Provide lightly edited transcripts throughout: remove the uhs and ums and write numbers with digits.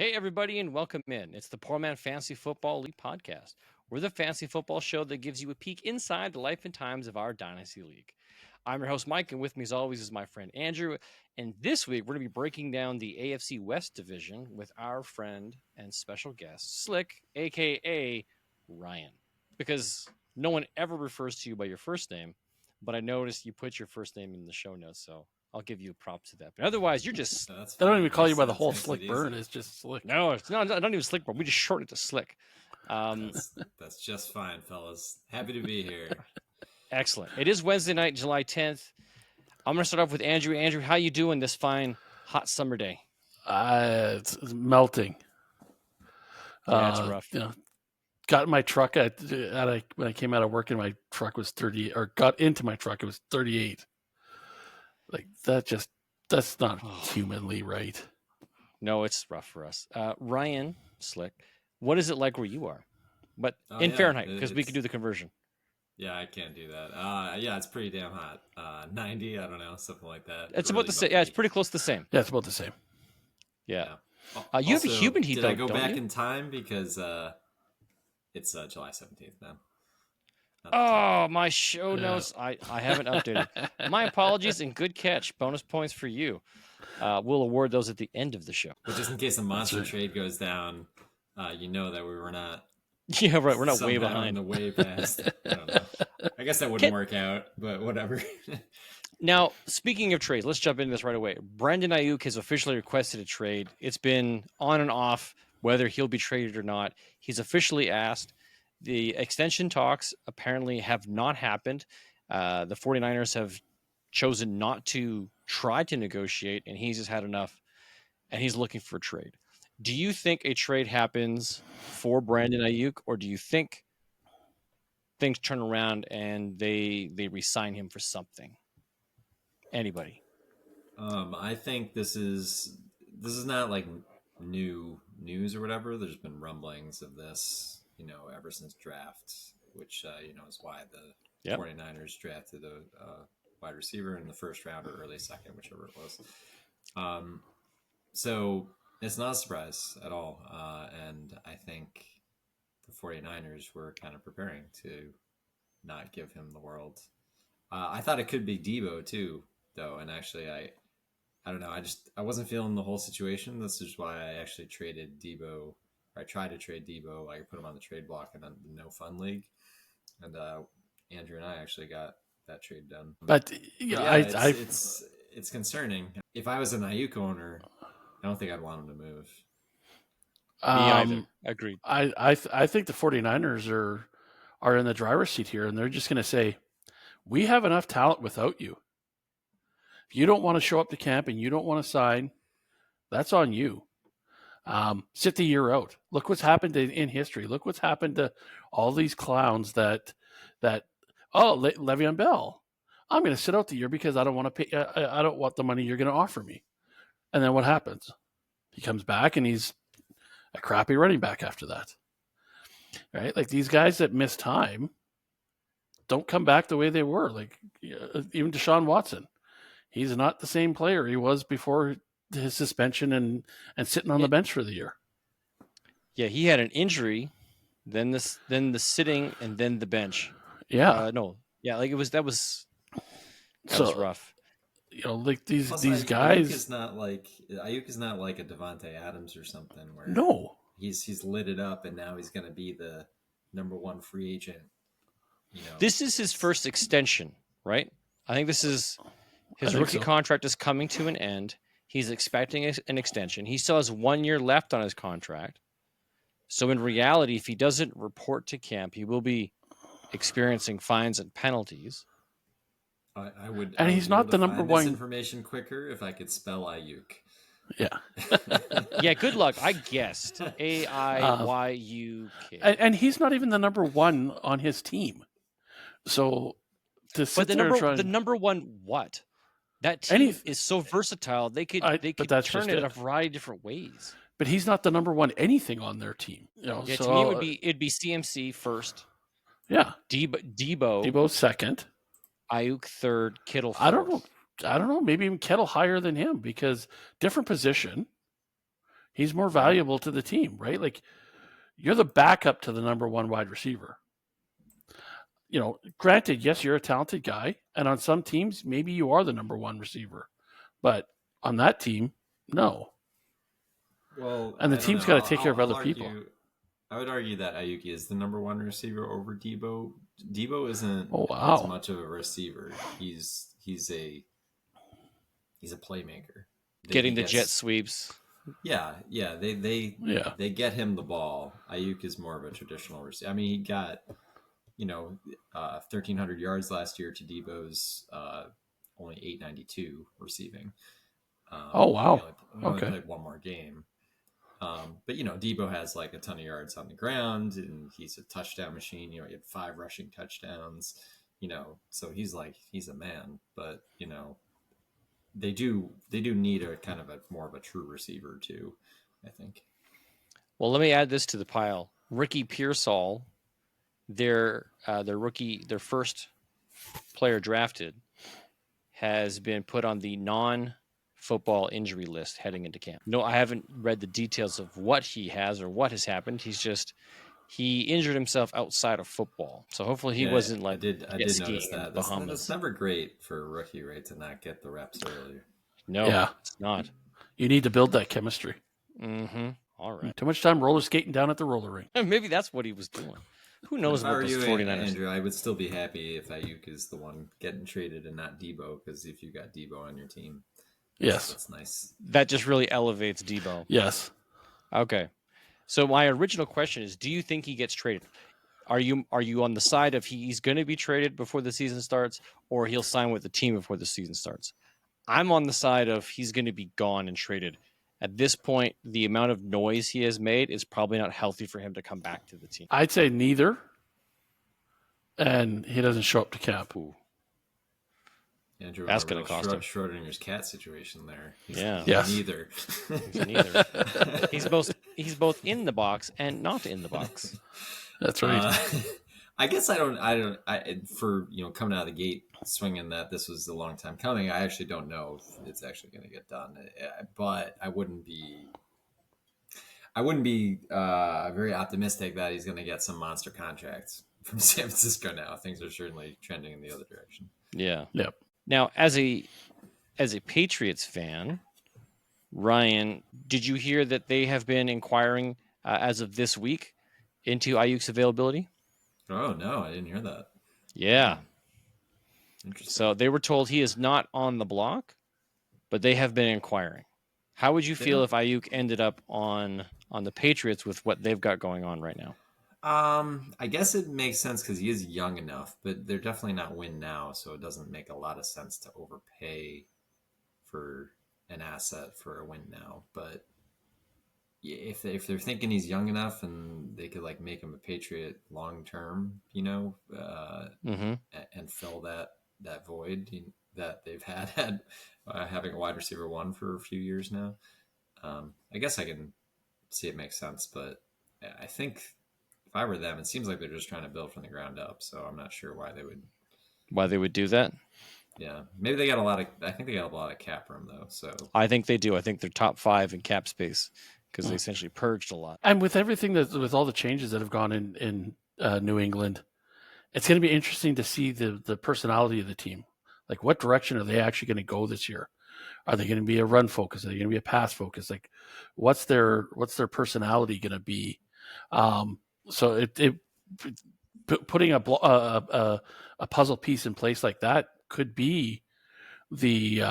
Hey, everybody, and welcome in. It's the Poor Man Fantasy Football League podcast. We're the fantasy football show that gives you a peek inside the life and times of our Dynasty League. I'm your host, Mike, and with me, as always, is my friend Andrew. And this week, we're going to be breaking down the AFC West division with our friend and special guest, Slick, aka Ryan. Because no one ever refers to you by your first name, but I noticed you put your first name in the show notes, so I'll give you props to that. But otherwise, you're just That's They don't fine. even call you by the That's whole makes it Slick easy. Burn. It's just Slick. no, it's not. I don't even Slick, but we just shorten it to Slick. That's just fine, fellas. Happy to be here. Excellent. It is Wednesday night, July 10th. I'm going to start off with Andrew. Andrew, how you doing this fine, hot summer day? It's melting. Yeah, it's rough. Got in my truck when I came out of work, and my truck was 30, or got into my truck, it was 38. Like that's not humanly right. No, it's rough for us. Ryan, Slick, what is it like where you are? But in yeah, Fahrenheit, because we can do the conversion. Yeah, I can't do that. Yeah, it's pretty damn hot. 90, I don't know, something like that. It's about the same. Yeah, it's pretty close to the same. Yeah, it's about the same. Yeah. Yeah. You have a human heat, did though, I go don't back you? in time because it's July 17th now. Oh, my show notes. I haven't updated. My apologies and good catch. Bonus points for you. We'll award those at the end of the show. But just in case a monster trade goes down, you know that we were not. Yeah, right. We're not way somehow behind. in the way past. I don't know. I guess that wouldn't work out, but whatever. Now, speaking of trades, let's jump into this right away. Brandon Ayuk has officially requested a trade. It's been on and off whether he'll be traded or not. He's officially asked. The extension talks apparently have not happened. The 49ers have chosen not to try to negotiate, and he's just had enough, and he's looking for a trade. Do you think a trade happens for Brandon Ayuk, or do you think things turn around and they re-sign him for something? Anybody? I think this is not like new news or whatever. There's been rumblings of this, ever since draft, which is why the 49ers drafted a wide receiver in the first round or early second, whichever it was. So it's not a surprise at all, and I think the 49ers were kind of preparing to not give him the world. I thought it could be Debo too, though, and actually I don't know. I wasn't feeling the whole situation. This is why I actually traded Debo. I tried to trade Debo. I put him on the trade block and then the no fun league, and Andrew and I actually got that trade done. But it's concerning. If I was an Ayuk owner, I don't think I'd want him to move. Me either. Agreed. I think the 49ers are in the driver's seat here, and they're just going to say, we have enough talent without you. If you don't want to show up to camp and you don't want to sign, that's on you. Sit the year out. Look what's happened in history. Look what's happened to all these clowns that Le'Veon Bell, I'm going to sit out the year because I don't want to pay. I don't want the money you're going to offer me. And then what happens? He comes back and he's a crappy running back after that. Right? Like these guys that miss time don't come back the way they were. Like even Deshaun Watson, he's not the same player he was before his suspension and sitting on the bench for the year. Yeah, he had an injury, then the sitting, and then the bench. Yeah, that was rough. Like these Ayuk guys. is not like a Devontae Adams or something where he's lit it up and now he's going to be the number one free agent. This is his first extension, right? I think this is his rookie contract is coming to an end. He's expecting an extension. He still has 1 year left on his contract. So in reality, if he doesn't report to camp, he will be experiencing fines and penalties. I would. And he's not the number one. Information quicker if I could spell Ayuk. Yeah. Yeah. Good luck. I guessed Ayuk. And he's not even the number one on his team. So the number one what? That team is so versatile. They could turn it in a variety of different ways. But he's not the number one anything on their team. To me it'd be CMC first. Yeah. Debo second. Ayuk third. Kittle fourth. I don't know. Maybe even Kittle higher than him because different position. He's more valuable to the team, right? Like, you're the backup to the number one wide receiver. Granted, yes, you're a talented guy, and on some teams, maybe you are the number one receiver, but on that team, no. Well, And the I don't team's know. got to take care of other people. I would argue that Ayuki is the number one receiver over Debo. Debo isn't wow. as much of a receiver. He's a playmaker. Getting the jet sweeps. Yeah. They get him the ball. Ayuk is more of a traditional receiver. I mean, he got 1,300 yards last year to Debo's only 892 receiving. Oh wow! He only played one more game. But Debo has like a ton of yards on the ground, and he's a touchdown machine. He had 5 rushing touchdowns. So he's a man. But they do need a kind of a more of a true receiver too, I think. Well, let me add this to the pile. Ricky Pearsall, their first player drafted, has been put on the non-football injury list heading into camp. No, I haven't read the details of what he has or what has happened. He injured himself outside of football. So hopefully he wasn't like I did notice that. Bahamas. That's never great for a rookie, right, to not get the reps earlier. No, it's not. You need to build that chemistry. Mm-hmm. All right. Too much time roller skating down at the roller rink. Maybe that's what he was doing. Who knows about those 49ers? Andrew, I would still be happy if Ayuk is the one getting traded and not Debo, because if you got Debo on your team, that's nice. That just really elevates Debo. Yes. Okay. So my original question is, do you think he gets traded? Are you on the side of he's going to be traded before the season starts, or he'll sign with the team before the season starts? I'm on the side of he's going to be gone and traded. At this point, the amount of noise he has made is probably not healthy for him to come back to the team. I'd say neither, and he doesn't show up to camp. Ooh. Andrew, that's going to cost him. Schrodinger's cat situation there. Neither. He's neither. He's both in the box and not in the box. That's right. I guess I for coming out of the gate swinging that this was a long time coming. I actually don't know if it's actually going to get done, but I wouldn't be very optimistic that he's going to get some monster contracts from San Francisco now. Things are certainly trending in the other direction. Yeah. Yep. Now, as a Patriots fan, Ryan, did you hear that they have been inquiring as of this week into Ayuk's availability? Oh, no, I didn't hear that. Yeah. Interesting. So they were told he is not on the block, but they have been inquiring. How would you feel if Ayuk ended up on the Patriots with what they've got going on right now? I guess it makes sense because he is young enough, but they're definitely not win now, so it doesn't make a lot of sense to overpay for an asset for a win now. But if they're thinking he's young enough and they could make him a Patriot long term, and fill that void that they've had having a wide receiver one for a few years now, I guess I can see it makes sense. But I think if I were them, it seems like they're just trying to build from the ground up. So I'm not sure why they would do that. Yeah, maybe they got I think they got a lot of cap room though. So I think they do. I think they're top 5 in cap space because they essentially purged a lot. And with everything with all the changes that have gone in New England, it's going to be interesting to see the personality of the team. Like, what direction are they actually going to go this year? Are they going to be a run focus? Are they going to be a pass focus? Like, what's their personality going to be? So putting a puzzle piece in place like that could be the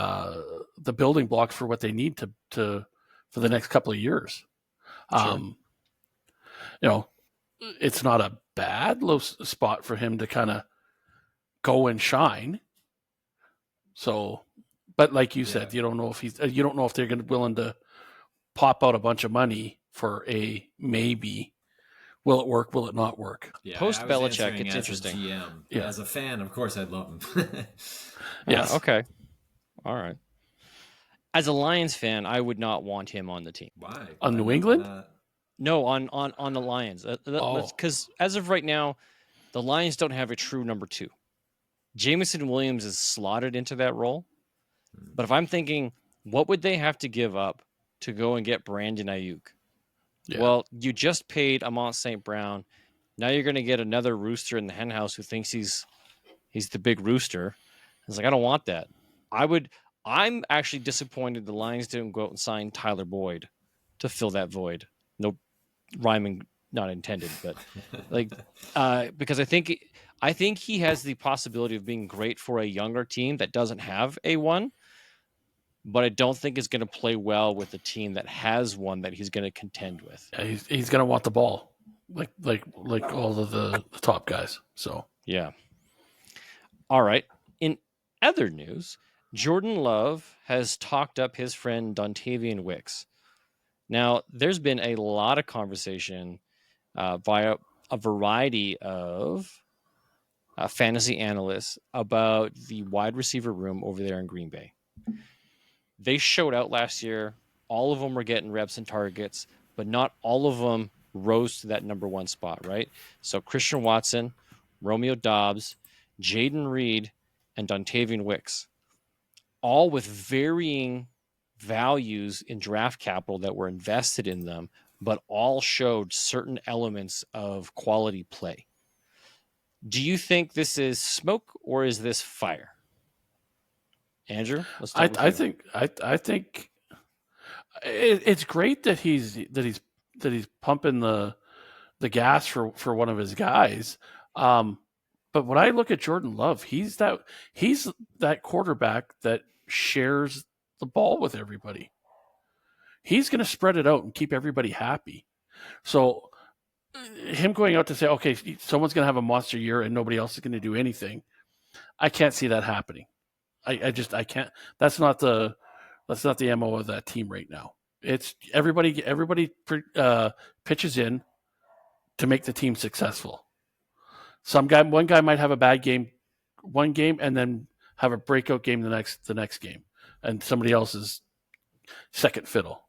building blocks for what they need to for the next couple of years. Sure. It's not a bad low spot for him to kind of go and shine. So, but like you said, you don't know if they're willing to pop out a bunch of money for a maybe. Will it work? Will it not work? Yeah, Post Belichick, it's interesting. GM. Yeah. As a fan, of course, I'd love him. Yes. Okay. All right. As a Lions fan, I would not want him on the team. Why? On New England? No, on the Lions. Because as of right now, the Lions don't have a true number 2. Jameson Williams is slotted into that role. But if I'm thinking, what would they have to give up to go and get Brandon Ayuk. Yeah. Well, you just paid Amont St. Brown. Now you're going to get another rooster in the henhouse who thinks he's the big rooster. It's like, I don't want that. I'm actually disappointed the Lions didn't go out and sign Tyler Boyd to fill that void. No rhyming not intended, but because I think he has the possibility of being great for a younger team that doesn't have a one, but I don't think it's going to play well with a team that has one that he's going to contend with. Yeah, he's going to want the ball like all of the top guys. So yeah. All right. In other news, Jordan Love has talked up his friend Dontavian Wicks. Now, there's been a lot of conversation via a variety of fantasy analysts about the wide receiver room over there in Green Bay. They showed out last year. All of them were getting reps and targets, but not all of them rose to that number one spot, right? So Christian Watson, Romeo Doubs, Jaden Reed, and Dontavian Wicks, all with varying values in draft capital that were invested in them, but all showed certain elements of quality play. Do you think this is smoke or is this fire? Andrew, let's start with you. I think it's great that he's pumping the gas for one of his guys. But when I look at Jordan Love, he's that quarterback that shares the ball with everybody. He's going to spread it out and keep everybody happy. So him going out to say, okay, someone's going to have a monster year and nobody else is going to do anything, I can't see that happening. I can't. That's not the MO of that team right now. It's everybody pitches in to make the team successful. One guy might have a bad game one game and then have a breakout game the next game, and somebody else is second fiddle.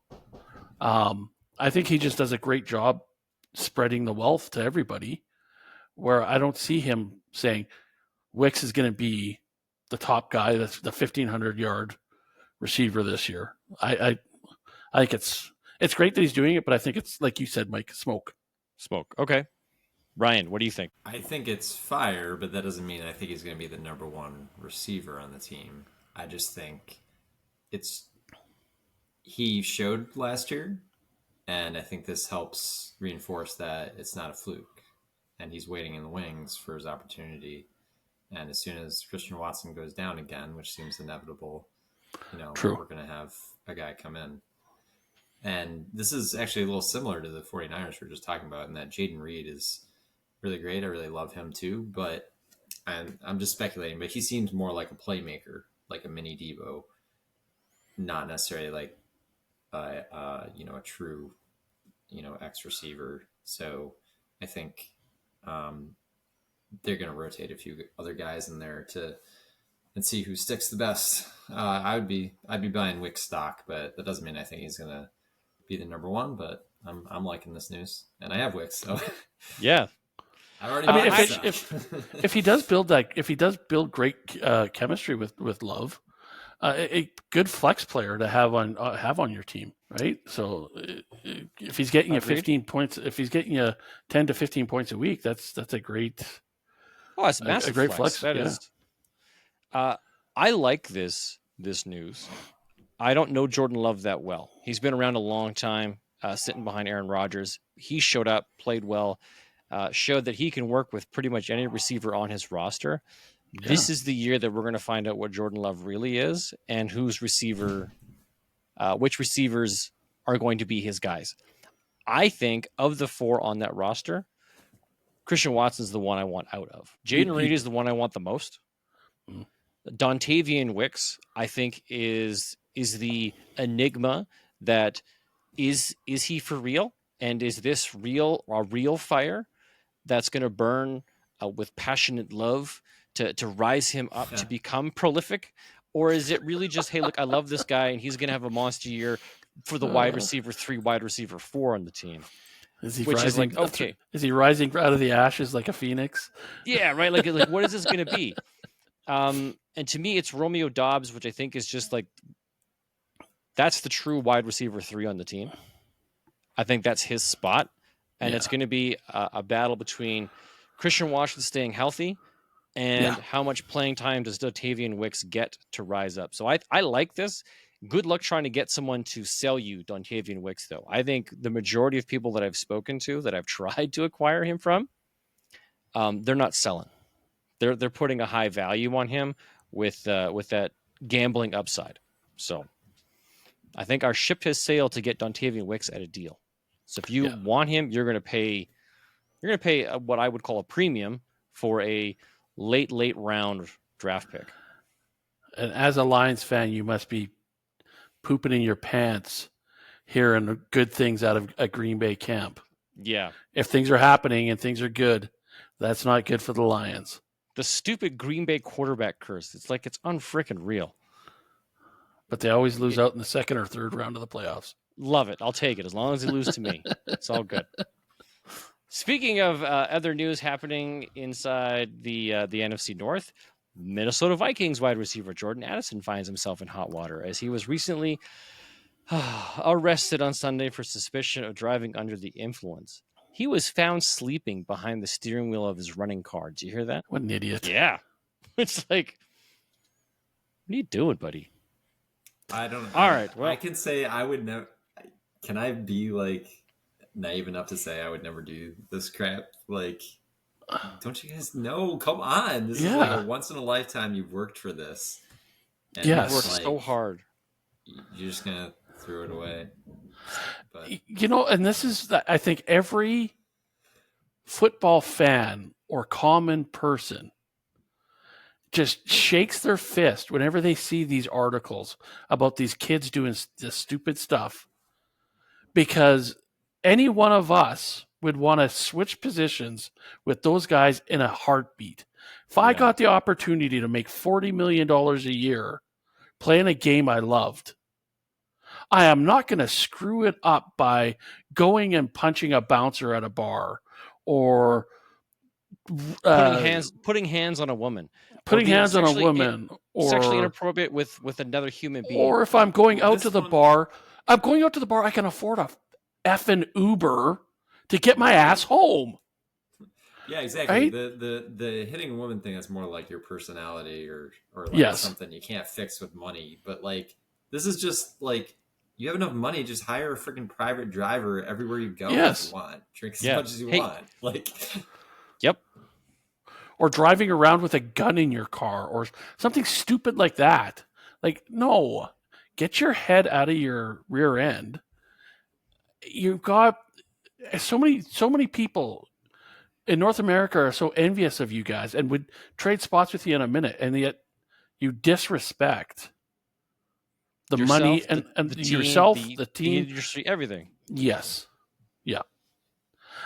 I think he just does a great job spreading the wealth to everybody, where I don't see him saying Wicks is going to be the top guy, that's the 1,500-yard receiver this year. I think it's great that he's doing it, but I think it's, like you said, Mike, smoke. Okay. Ryan, what do you think? I think it's fire, but that doesn't mean I think he's going to be the number one receiver on the team. I just think he showed last year, and I think this helps reinforce that it's not a fluke, and he's waiting in the wings for his opportunity. And as soon as Christian Watson goes down again, which seems inevitable, True. We're going to have a guy come in. And this is actually a little similar to the 49ers we were just talking about, in that Jaden Reed is really great. I really love him too, but I'm just speculating, but he seems more like a playmaker, like a mini Debo, not necessarily like a true, X receiver. So I think they're going to rotate a few other guys in there and see who sticks the best. I'd be buying Wick stock, but that doesn't mean I think he's going to be the number one, but I'm liking this news, and I have Wick, so yeah. If he does build great chemistry with Love, a good flex player to have on your team, right? So if he's getting you 15 points, if he's getting you 10 to 15 points a week, that's a great. Oh, it's massive. A great flex. That is. I like this news. I don't know Jordan Love that well. He's been around a long time, sitting behind Aaron Rodgers. He showed up, played well, showed that he can work with pretty much any receiver on his roster. Yeah. This is the year that we're going to find out what Jordan Love really is and which receivers are going to be his guys. I think of the four on that roster, Christian Watson's the one I want out of. Jaden Reed is the one I want the most. Dontavian Wicks, I think, is the enigma that is he for real? And is this a real fire that's going to burn with passionate love to rise him up to become prolific? Or is it really just, hey, look, I love this guy and he's going to have a monster year for the wide receiver 3, wide receiver 4 on the team? Is he rising out of the ashes like a phoenix? Yeah, right. Like what is this going to be? And to me, it's Romeo Doubs, which I think is just like that's the true wide receiver 3 on the team. I think that's his spot. And it's going to be a battle between Christian Washington staying healthy and how much playing time does Dontavian Wicks get to rise up. So I like this. Good luck trying to get someone to sell you Dontavian Wicks, though. I think the majority of people that I've spoken to that I've tried to acquire him from, they're not selling. They're putting a high value on him with that gambling upside. So I think our ship has sailed to get Dontavian Wicks at a deal. So if you want him, you're going to pay what I would call a premium for a late round draft pick. And as a Lions fan, you must be pooping in your pants hearing good things out of a Green Bay camp. Yeah. If things are happening and things are good, that's not good for the Lions. The stupid Green Bay quarterback curse. It's like it's unfreaking real. But they always lose out in the second or third round of the playoffs. Love it. I'll take it as long as they lose to me. It's all good. Speaking of other news happening inside the NFC North, Minnesota Vikings wide receiver Jordan Addison finds himself in hot water as he was recently arrested on Sunday for suspicion of driving under the influence. He was found sleeping behind the steering wheel of his running car. Did you hear that? What an idiot. Yeah. It's like, what are you doing, buddy? I don't know. All right. Well, I can say I would never. Can I be like naive enough to say I would never do this crap? Like, don't you guys know? Come on. This is like a once in a lifetime. You've worked for this. And you've worked so hard. You're just going to throw it away. But and this is, I think, every football fan or common person just shakes their fist whenever they see these articles about these kids doing this stupid stuff, because any one of us would want to switch positions with those guys in a heartbeat. If I got the opportunity to make $40 million a year playing a game I loved, I am not going to screw it up by going and punching a bouncer at a bar or putting hands on a woman. Putting hands on a woman, or sexually inappropriate with another human being. Or if I'm going out to the bar, I can afford a effing Uber to get my ass home. Yeah, exactly. Right? The hitting a woman thing is more like your personality or like something you can't fix with money. But like, this is just like, you have enough money, just hire a freaking private driver everywhere you go if you want. Drink as much as you want. Like, yep. Or driving around with a gun in your car or something stupid like that. Like, no, get your head out of your rear end. You've got so many people in North America are so envious of you guys and would trade spots with you in a minute, and yet you disrespect the money and the team, the team, the industry, everything. Yes. Yeah.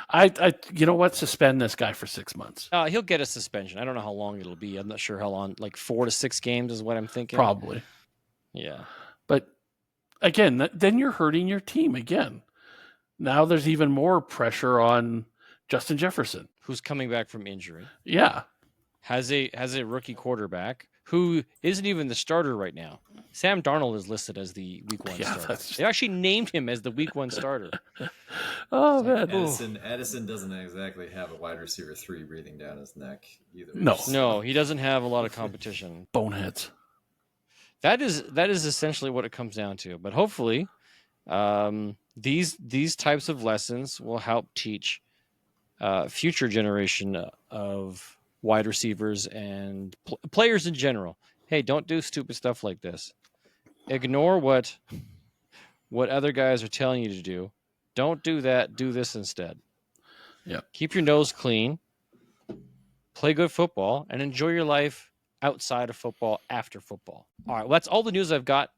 I you know what? Suspend this guy for 6 months. He'll get a suspension. I don't know how long it'll be. I'm not sure how long. Like 4 to 6 games is what I'm thinking. Probably. Yeah. But again, then you're hurting your team again. Now there's even more pressure on Justin Jefferson, who's coming back from injury. Yeah. Has a rookie quarterback who isn't even the starter right now. Sam Darnold is listed as the week 1 starter. They actually named him as the week 1 starter. Oh, man. Edison doesn't exactly have a wide receiver 3 breathing down his neck either. No, he doesn't have a lot of competition. Boneheads. That is essentially what it comes down to. But hopefully, these types of lessons will help teach future generation of wide receivers and players in general. Hey, don't do stupid stuff like this. Ignore what other guys are telling you to do. Don't do that. Do this instead. Yeah. Keep your nose clean. Play good football and enjoy your life outside of football, after football. All right. Well, that's all the news I've got.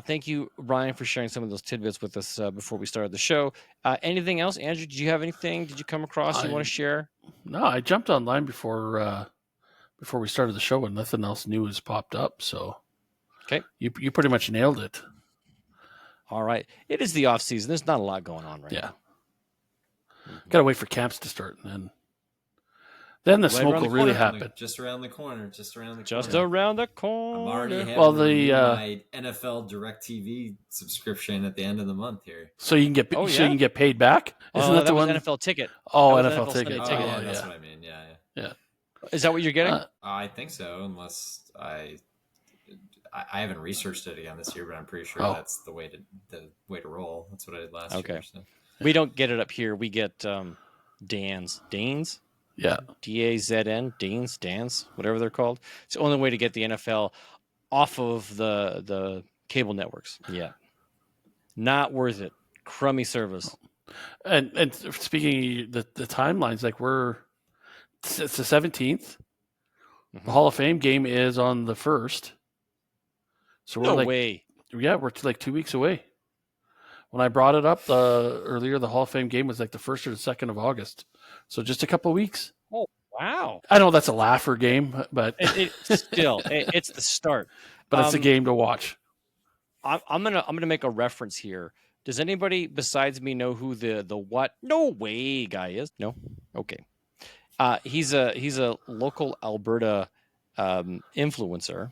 Thank you, Ryan, for sharing some of those tidbits with us before we started the show. Anything else? Andrew, did you have anything? Did you come across you want to share? No, I jumped online before we started the show and nothing else new has popped up. So okay, you pretty much nailed it. All right. It is the off season. There's not a lot going on right now. Got to wait for camps to start and then Then the Right smoke around will the really corner. happen. Just around the corner. Just corner. around the I'm already corner. having Well, to renew the my NFL DirecTV subscription at the end of the month here. so you can get Oh, so yeah? you can get paid back. Isn't Oh, that the was one? NFL ticket. Oh, That was NFL NFL ticket. Sunday Oh, ticket. yeah, Oh, that's yeah. what I mean. Yeah. Yeah. Is that what you're getting? I think so, unless I haven't researched it again this year, but I'm pretty sure Oh. that's the way to roll. That's what I did last Okay. year. So. We don't get it up here. We get Danes. Yeah. DAZN, Dans, whatever they're called. It's the only way to get the NFL off of the cable networks. Yeah. Not worth it. Crummy service. And speaking of the timelines, like it's the 17th. The Hall of Fame game is on the 1st. So we're No way. Yeah, we're like 2 weeks away. When I brought it up earlier, the Hall of Fame game was like the 1st or the 2nd of August. So just a couple of weeks. Oh, wow. I know that's a laugher game, but It's the start. but it's a game to watch. I'm gonna make a reference here. Does anybody besides me know who the what? No way guy is? No. Okay. He's a local Alberta influencer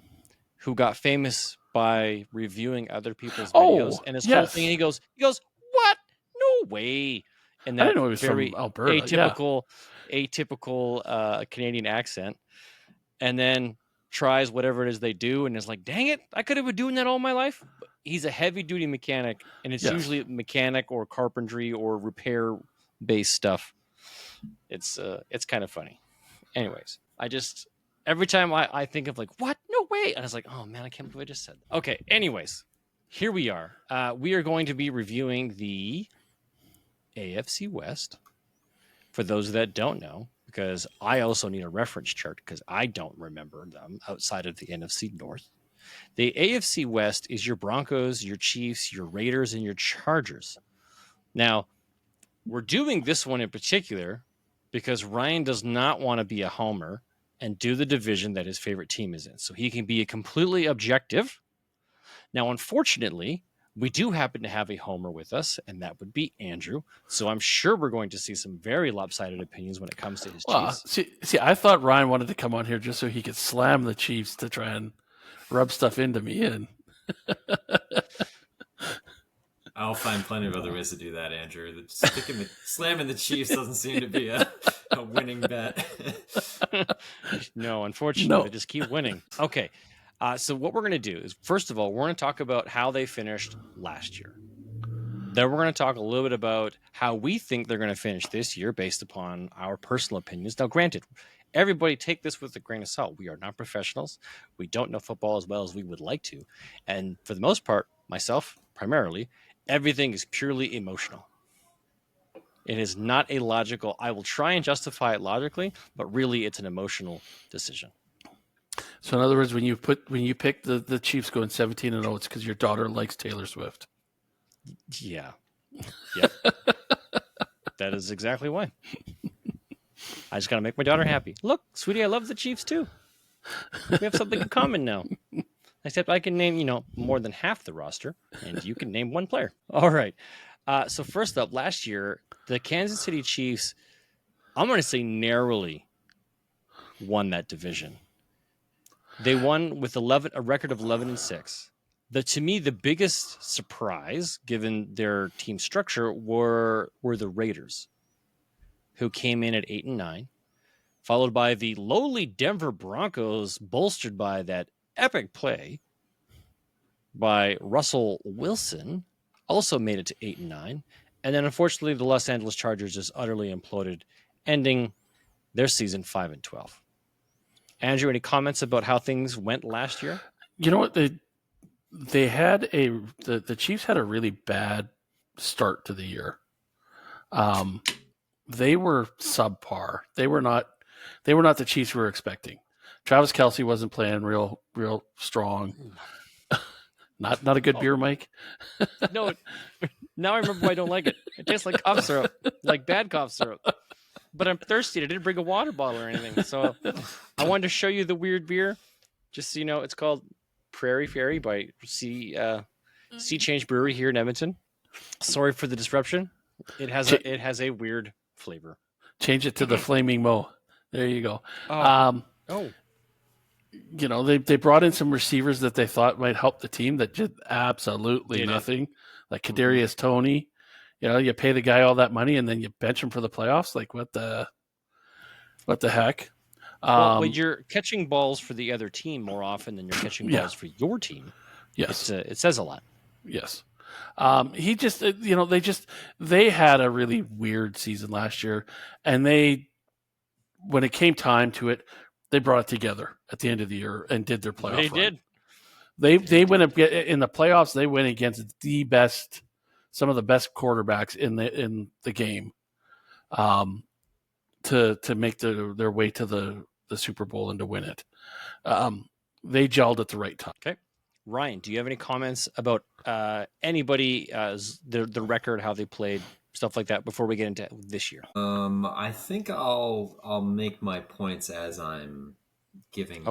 who got famous by reviewing other people's videos, and his whole thing. He goes, what? No way! And that I didn't know he was very from Alberta. atypical Canadian accent, and then tries whatever it is they do, and is like, dang it, I could have been doing that all my life. But he's a heavy duty mechanic, and it's usually mechanic or carpentry or repair based stuff. It's kind of funny. Anyways, every time I think of like, what? No way. And I was like, oh man, I can't believe I just said that. Okay. Anyways, here we are. We are going to be reviewing the AFC West. For those that don't know, because I also need a reference chart because I don't remember them outside of the NFC North. The AFC West is your Broncos, your Chiefs, your Raiders, and your Chargers. Now, we're doing this one in particular because Ryan does not want to be a homer and do the division that his favorite team is in. So he can be completely objective. Now, unfortunately, we do happen to have a homer with us, and that would be Andrew. So I'm sure we're going to see some very lopsided opinions when it comes to his Chiefs. See, I thought Ryan wanted to come on here just so he could slam the Chiefs to try and rub stuff into me. And I'll find plenty of other ways to do that, Andrew. Slamming the Chiefs doesn't seem to be a winning bet. No, unfortunately, they just keep winning. Okay. So what we're going to do is, first of all, we're going to talk about how they finished last year. Then we're going to talk a little bit about how we think they're going to finish this year based upon our personal opinions. Now, granted, everybody take this with a grain of salt. We are not professionals. We don't know football as well as we would like to. And for the most part, myself primarily, everything is purely emotional. It is not a logical. I will try and justify it logically, but really it's an emotional decision. So in other words, when you pick the Chiefs going 17-0, it's because your daughter likes Taylor Swift. Yeah. Yep. That is exactly why. I just got to make my daughter happy. Look, sweetie, I love the Chiefs too. We have something in common now. Except I can name, more than half the roster, and you can name one player. All right. So first up, last year, the Kansas City Chiefs, I'm going to say narrowly won that division. They won with a record of 11-6. To me, the biggest surprise, given their team structure, were the Raiders, who came in at 8-9, followed by the lowly Denver Broncos, bolstered by that epic play by Russell Wilson, also made it to 8-9. And then, unfortunately, the Los Angeles Chargers just utterly imploded, ending their season 5-12. Andrew, any comments about how things went last year? You know what? They had the Chiefs had a really bad start to the year. They were subpar. They were not the Chiefs we were expecting. Travis Kelce wasn't playing real strong. Not a good beer, Mike. No. Now I remember why I don't like it. It tastes like cough syrup, like bad cough syrup. But I'm thirsty. I didn't bring a water bottle or anything. So I wanted to show you the weird beer. Just so you know, it's called Prairie Fairy by Sea Change Brewery here in Edmonton. Sorry for the disruption. It has a weird flavor. Change it to the Flaming Mo. There you go. Oh, They brought in some receivers that they thought might help the team that did absolutely Didn't. nothing. Like Kadarius Toney. You pay the guy all that money and then you bench him for the playoffs. Like what the heck? Well, when you're catching balls for the other team more often than you're catching balls for your team, yes, it says a lot. Yes. He just, they had a really weird season last year, and when it came time to it, they brought it together at the end of the year and did their playoff run. They went in the playoffs. They went against some of the best quarterbacks in the game, to make their way to the Super Bowl and to win it. They gelled at the right time. Okay. Ryan, do you have any comments about anybody, the record, how they played, stuff like that before we get into this year? I think I'll make my points as I'm giving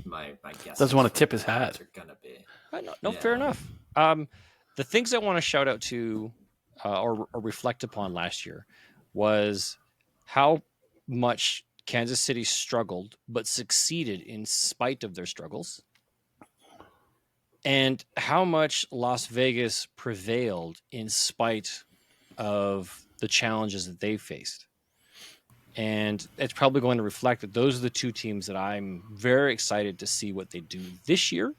my guess. Doesn't want to tip his hat. Are gonna be. No, fair enough. The things I want to shout out to or reflect upon last year was how much Kansas City struggled but succeeded in spite of their struggles, and how much Las Vegas prevailed in spite of the challenges that they faced. And it's probably going to reflect that those are the two teams that I'm very excited to see what they do this year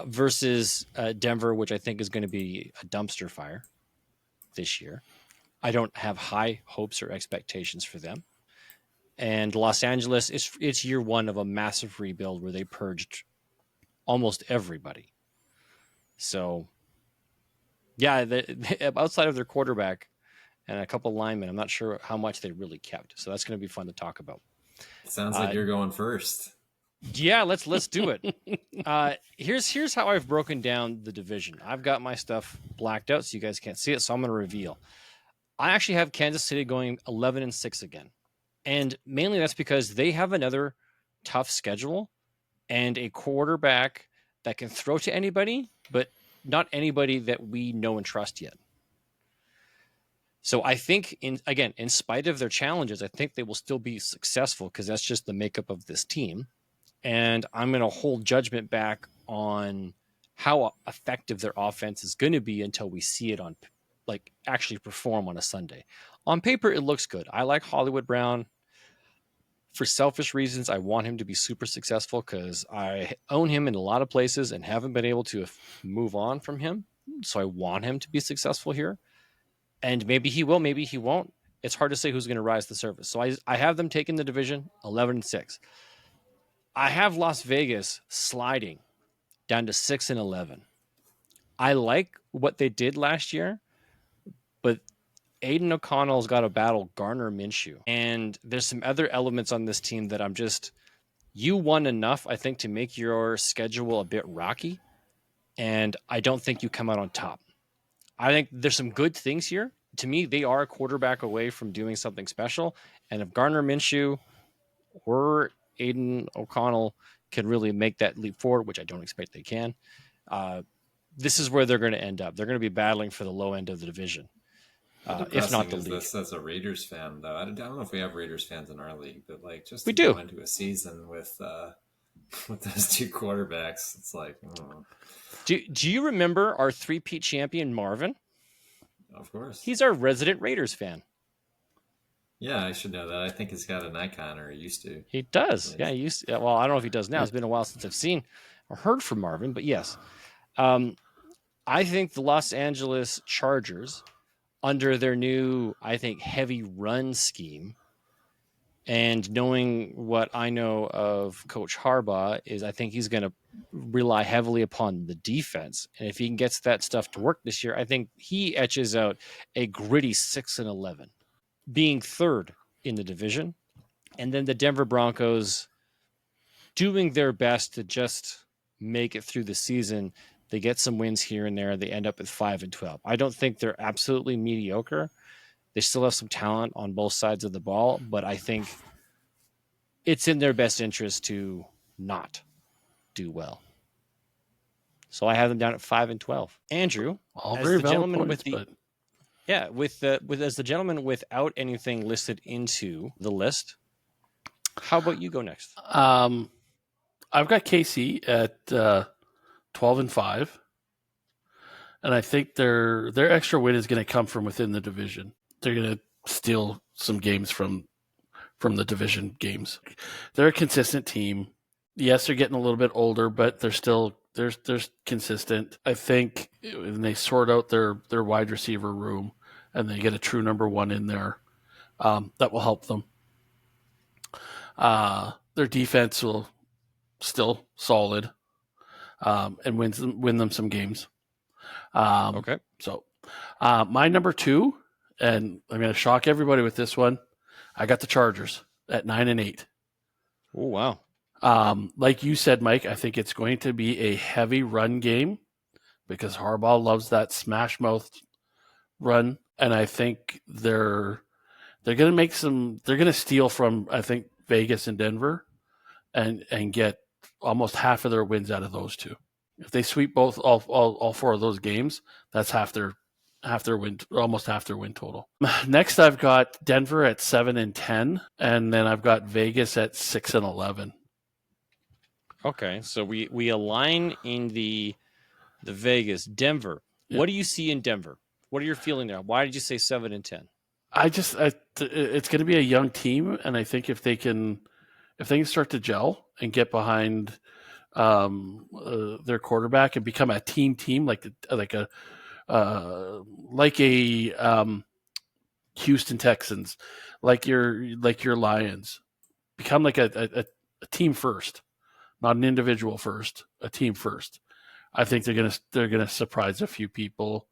versus Denver, which I think is going to be a dumpster fire this year. I don't have high hopes or expectations for them. And Los Angeles, it's year one of a massive rebuild where they purged almost everybody. So, yeah, outside of their quarterback and a couple linemen, I'm not sure how much they really kept. So that's going to be fun to talk about. Sounds like you're going first. Yeah, let's do it. Here's how I've broken down the division. I've got my stuff blacked out so you guys can't see it, so I'm going to reveal. I actually have Kansas City going 11-6 again. And mainly that's because they have another tough schedule and a quarterback that can throw to anybody, but not anybody that we know and trust yet. So I think, in spite of their challenges, I think they will still be successful because that's just the makeup of this team. And I'm going to hold judgment back on how effective their offense is going to be until we see it actually perform on a Sunday. On paper, it looks good. I like Hollywood Brown. For selfish reasons, I want him to be super successful because I own him in a lot of places and haven't been able to move on from him. So I want him to be successful here. And maybe he will, maybe he won't. It's hard to say who's going to rise to the surface. So I have them taking the division 11-6. I have Las Vegas sliding down to 6-11. I like what they did last year, but Aiden O'Connell's got to battle Gardner Minshew. And there's some other elements on this team that you won enough, I think, to make your schedule a bit rocky. And I don't think you come out on top. I think there's some good things here. To me, they are a quarterback away from doing something special. And if Gardner Minshew or Aiden O'Connell can really make that leap forward, which I don't expect they can, this is where they're going to end up. They're going to be battling for the low end of the division. If not the league. This as a Raiders fan, though, I don't know if we have Raiders fans in our league, but we do. Go into a season with those two quarterbacks, it's like. Do you remember our three-peat champion Marvin? Of course, he's our resident Raiders fan. Yeah, I should know that. I think he's got an icon, or he used to. He does. Yeah, he used to. Well, I don't know if he does now. It's been a while since I've seen or heard from Marvin, but yes, I think the Los Angeles Chargers, under their new, I think, heavy run scheme, and knowing what I know of Coach Harbaugh, is I think he's going to rely heavily upon the defense. And if he gets that stuff to work this year, I think he etches out a gritty 6-11, being third in the division. And then the Denver Broncos doing their best to just make it through the season. They get some wins here and there. They end up at 5-12. I don't think they're absolutely mediocre. They still have some talent on both sides of the ball, but I think it's in their best interest to not do well. So I have them down at 5-12. Andrew, all as very the valid gentleman points, with the but... Yeah, with as the gentleman without anything listed into the list, how about you go next? I've got KC at 12-5, and I think their extra win is going to come from within the division. They're going to steal some games from the division games. They're a consistent team. Yes, they're getting a little bit older, but they're still they're consistent. I think when they sort out their wide receiver room and they get a true number one in there, that will help them. Their defense will still solid, and win them some games. Okay. So my number 2, and I'm going to shock everybody with this one. I got the Chargers at 9-8. Oh, wow. Like you said, Mike, I think it's going to be a heavy run game because Harbaugh loves that smash mouth run, and I think they're going to make some. They're going to steal from, I think, Vegas and Denver, and get almost half of their wins out of those two. If they sweep all 4 of those games, that's half their win, almost half their win total. Next, I've got Denver at 7-10, and then I've got Vegas at 6-11. Okay, so we align in the Vegas, Denver. Yeah. What do you see in Denver? What are you feeling there? Why did you say 7-10? It's going to be a young team, and I think if they can start to gel and get behind their quarterback and become a team like a Houston Texans, like your Lions, become like a team first, not an individual first, a team first. I think they're gonna surprise a few people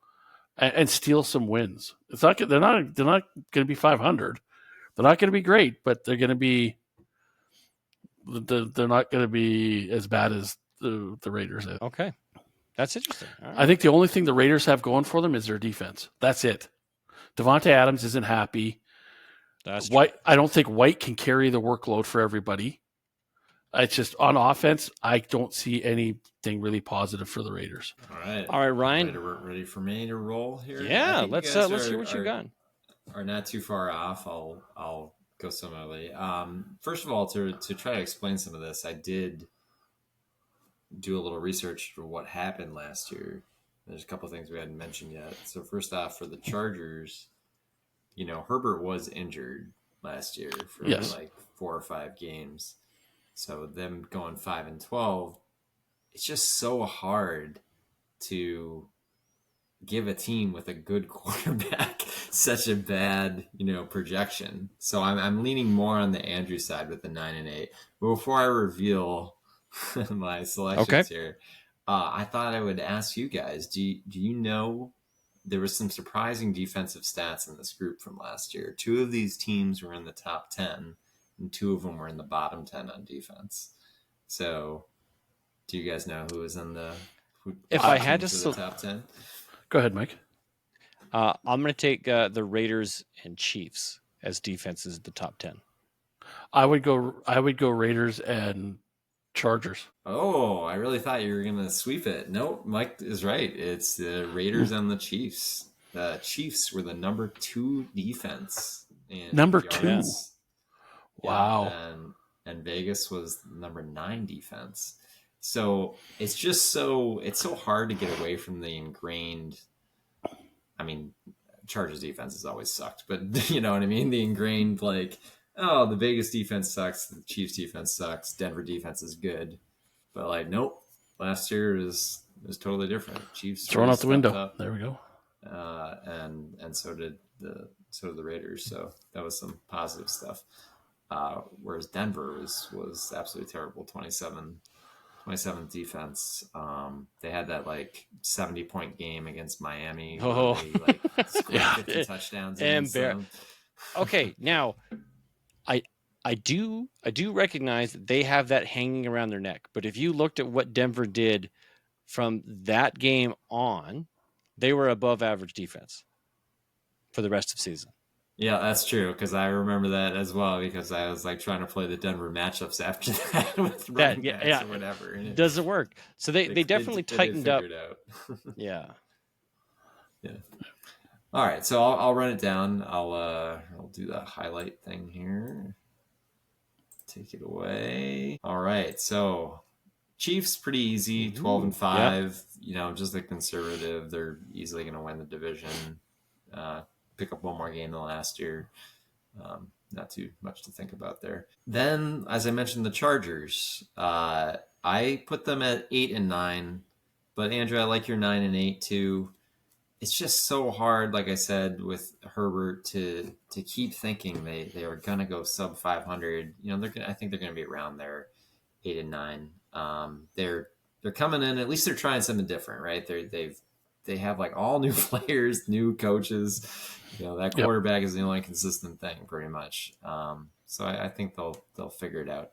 and steal some wins. They're not gonna be 500. They're not gonna be great, but they're gonna be. They're not going to be as bad as the Raiders. Okay, that's interesting. All right. I think the only thing the Raiders have going for them is their defense. That's it. Devontae Adams isn't happy. That's White. I don't think White can carry the workload for everybody. It's just on offense, I don't see anything really positive for the Raiders. All right, Ryan. Ready for me to roll here? Yeah, let's hear what you got. Are not too far off. I'll go similarly. First of all, to try to explain some of this, I did do a little research for what happened last year. There's a couple of things we hadn't mentioned yet. So first off, for the Chargers, Herbert was injured last year for like 4 or 5 games. So them going 5-12, it's just so hard to give a team with a good quarterback such a bad, projection. So I'm leaning more on the Andrew side with the 9-8. But before I reveal my selections here, I thought I would ask you guys: Do you know there was some surprising defensive stats in this group from last year? 2 of these teams were in the top 10, and 2 of them were in the bottom 10 on defense. So, do you guys know who was in the? If I had to the top 10. Go ahead, Mike. I'm going to take the Raiders and Chiefs as defenses in the top 10. I would go Raiders and Chargers. Oh, I really thought you were going to sweep it. Nope, Mike is right. It's the Raiders and the Chiefs. The Chiefs were the number 2 defense. Number 2? Wow. Yeah, and Vegas was number 9 defense. So it's so hard to get away from the ingrained. I mean, Chargers defense has always sucked, but you know what I mean? The ingrained, the Vegas defense sucks, the Chiefs defense sucks, Denver defense is good. But nope, last year is totally different. Chiefs thrown out the window. Up, there we go. And so did the Raiders. So that was some positive stuff. Whereas Denver was absolutely terrible. 27th defense. They had that 70-point game against Miami. Oh, they, scored 50 touchdowns. Okay, now I do recognize that they have that hanging around their neck. But if you looked at what Denver did from that game on, they were above average defense for the rest of the season. Yeah, that's true, because I remember that as well, because I was trying to play the Denver matchups after that with running backs or whatever. And it doesn't work. So they definitely tightened up. Out. Yeah. All right, so I'll run it down. I'll do the highlight thing here. Take it away. All right, so Chiefs pretty easy, 12 and Yeah. 5. Just a conservative. They're easily going to win the division. Pick up one more game than last year. Not too much to think about there. Then, as I mentioned, the Chargers. I put them at 8 and 9, but Andrew, I like your 9 and 8 too. It's just so hard, like I said, with Herbert to keep thinking they are gonna go sub 500. I think they're gonna be around there, 8 and 9. They're coming in. At least they're trying something different, right? They have like all new players, new coaches. That quarterback is the only consistent thing, pretty much. So I think they'll figure it out.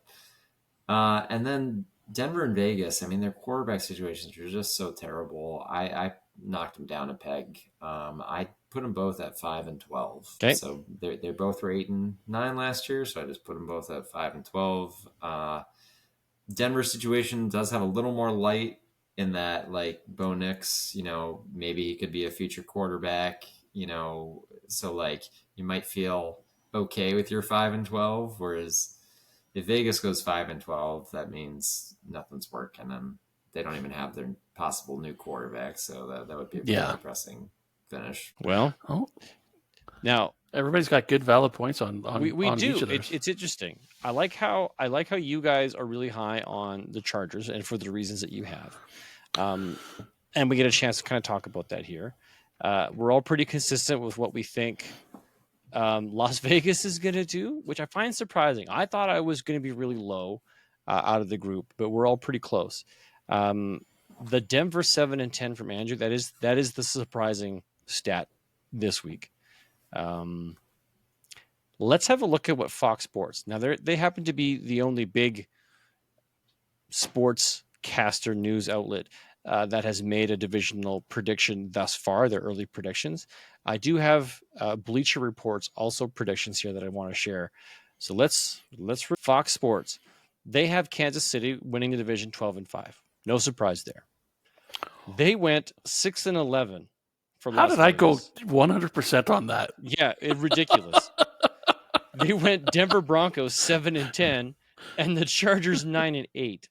And then Denver and Vegas. I mean, their quarterback situations are just so terrible. I knocked them down a peg. I put them both at 5 and 12. Okay. So they both were 8 and 9 last year. So I just put them both at 5 and 12. Denver situation does have a little more light in that, like, Bo Nix, maybe he could be a future quarterback, so like you might feel okay with your 5 and 12, whereas if Vegas goes 5 and 12, that means nothing's working, and they don't even have their possible new quarterback, so that would be a pretty depressing finish. Well, now everybody's got good valid points on we on do. each of theirs. It's interesting. I like how you guys are really high on the Chargers, and for the reasons that you have. And we get a chance to kind of talk about that here. We're all pretty consistent with what we think Las Vegas is going to do, which I find surprising. I thought I was going to be really low out of the group, but we're all pretty close. The Denver 7 and 10 from Andrew, that is the surprising stat this week. Let's have a look at what Fox Sports. Now they happen to be the only big sports caster news outlet that has made a divisional prediction thus far, their early predictions. I do have Bleacher Report's also predictions here that I want to share. So let's Fox Sports. They have Kansas City winning the division 12 and 5. No surprise there. They went 6 and 11 for Las Vegas. How did I go 100% on that? Yeah, ridiculous. They went Denver Broncos 7 and 10, and the Chargers 9 and 8.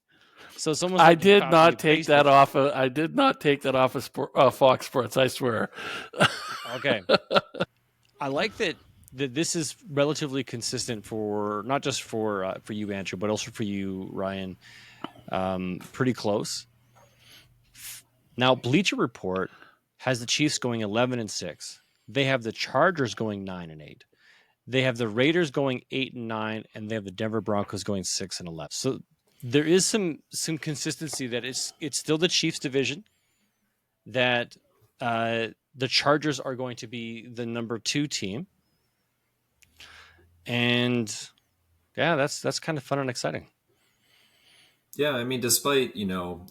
So someone's I did not take that off. I did not take that off of Fox Sports. I swear. Okay. I like that this is relatively consistent for not just for you, Andrew, but also for you, Ryan. Pretty close. Now, Bleacher Report has the Chiefs going 11 and 6. They have the Chargers going 9 and 8. They have the Raiders going 8 and 9, and they have the Denver Broncos going 6 and 11. So there is some consistency that it's still the Chiefs division, that the Chargers are going to be the number 2 team. And yeah, that's kind of fun and exciting. Yeah, I mean, despite,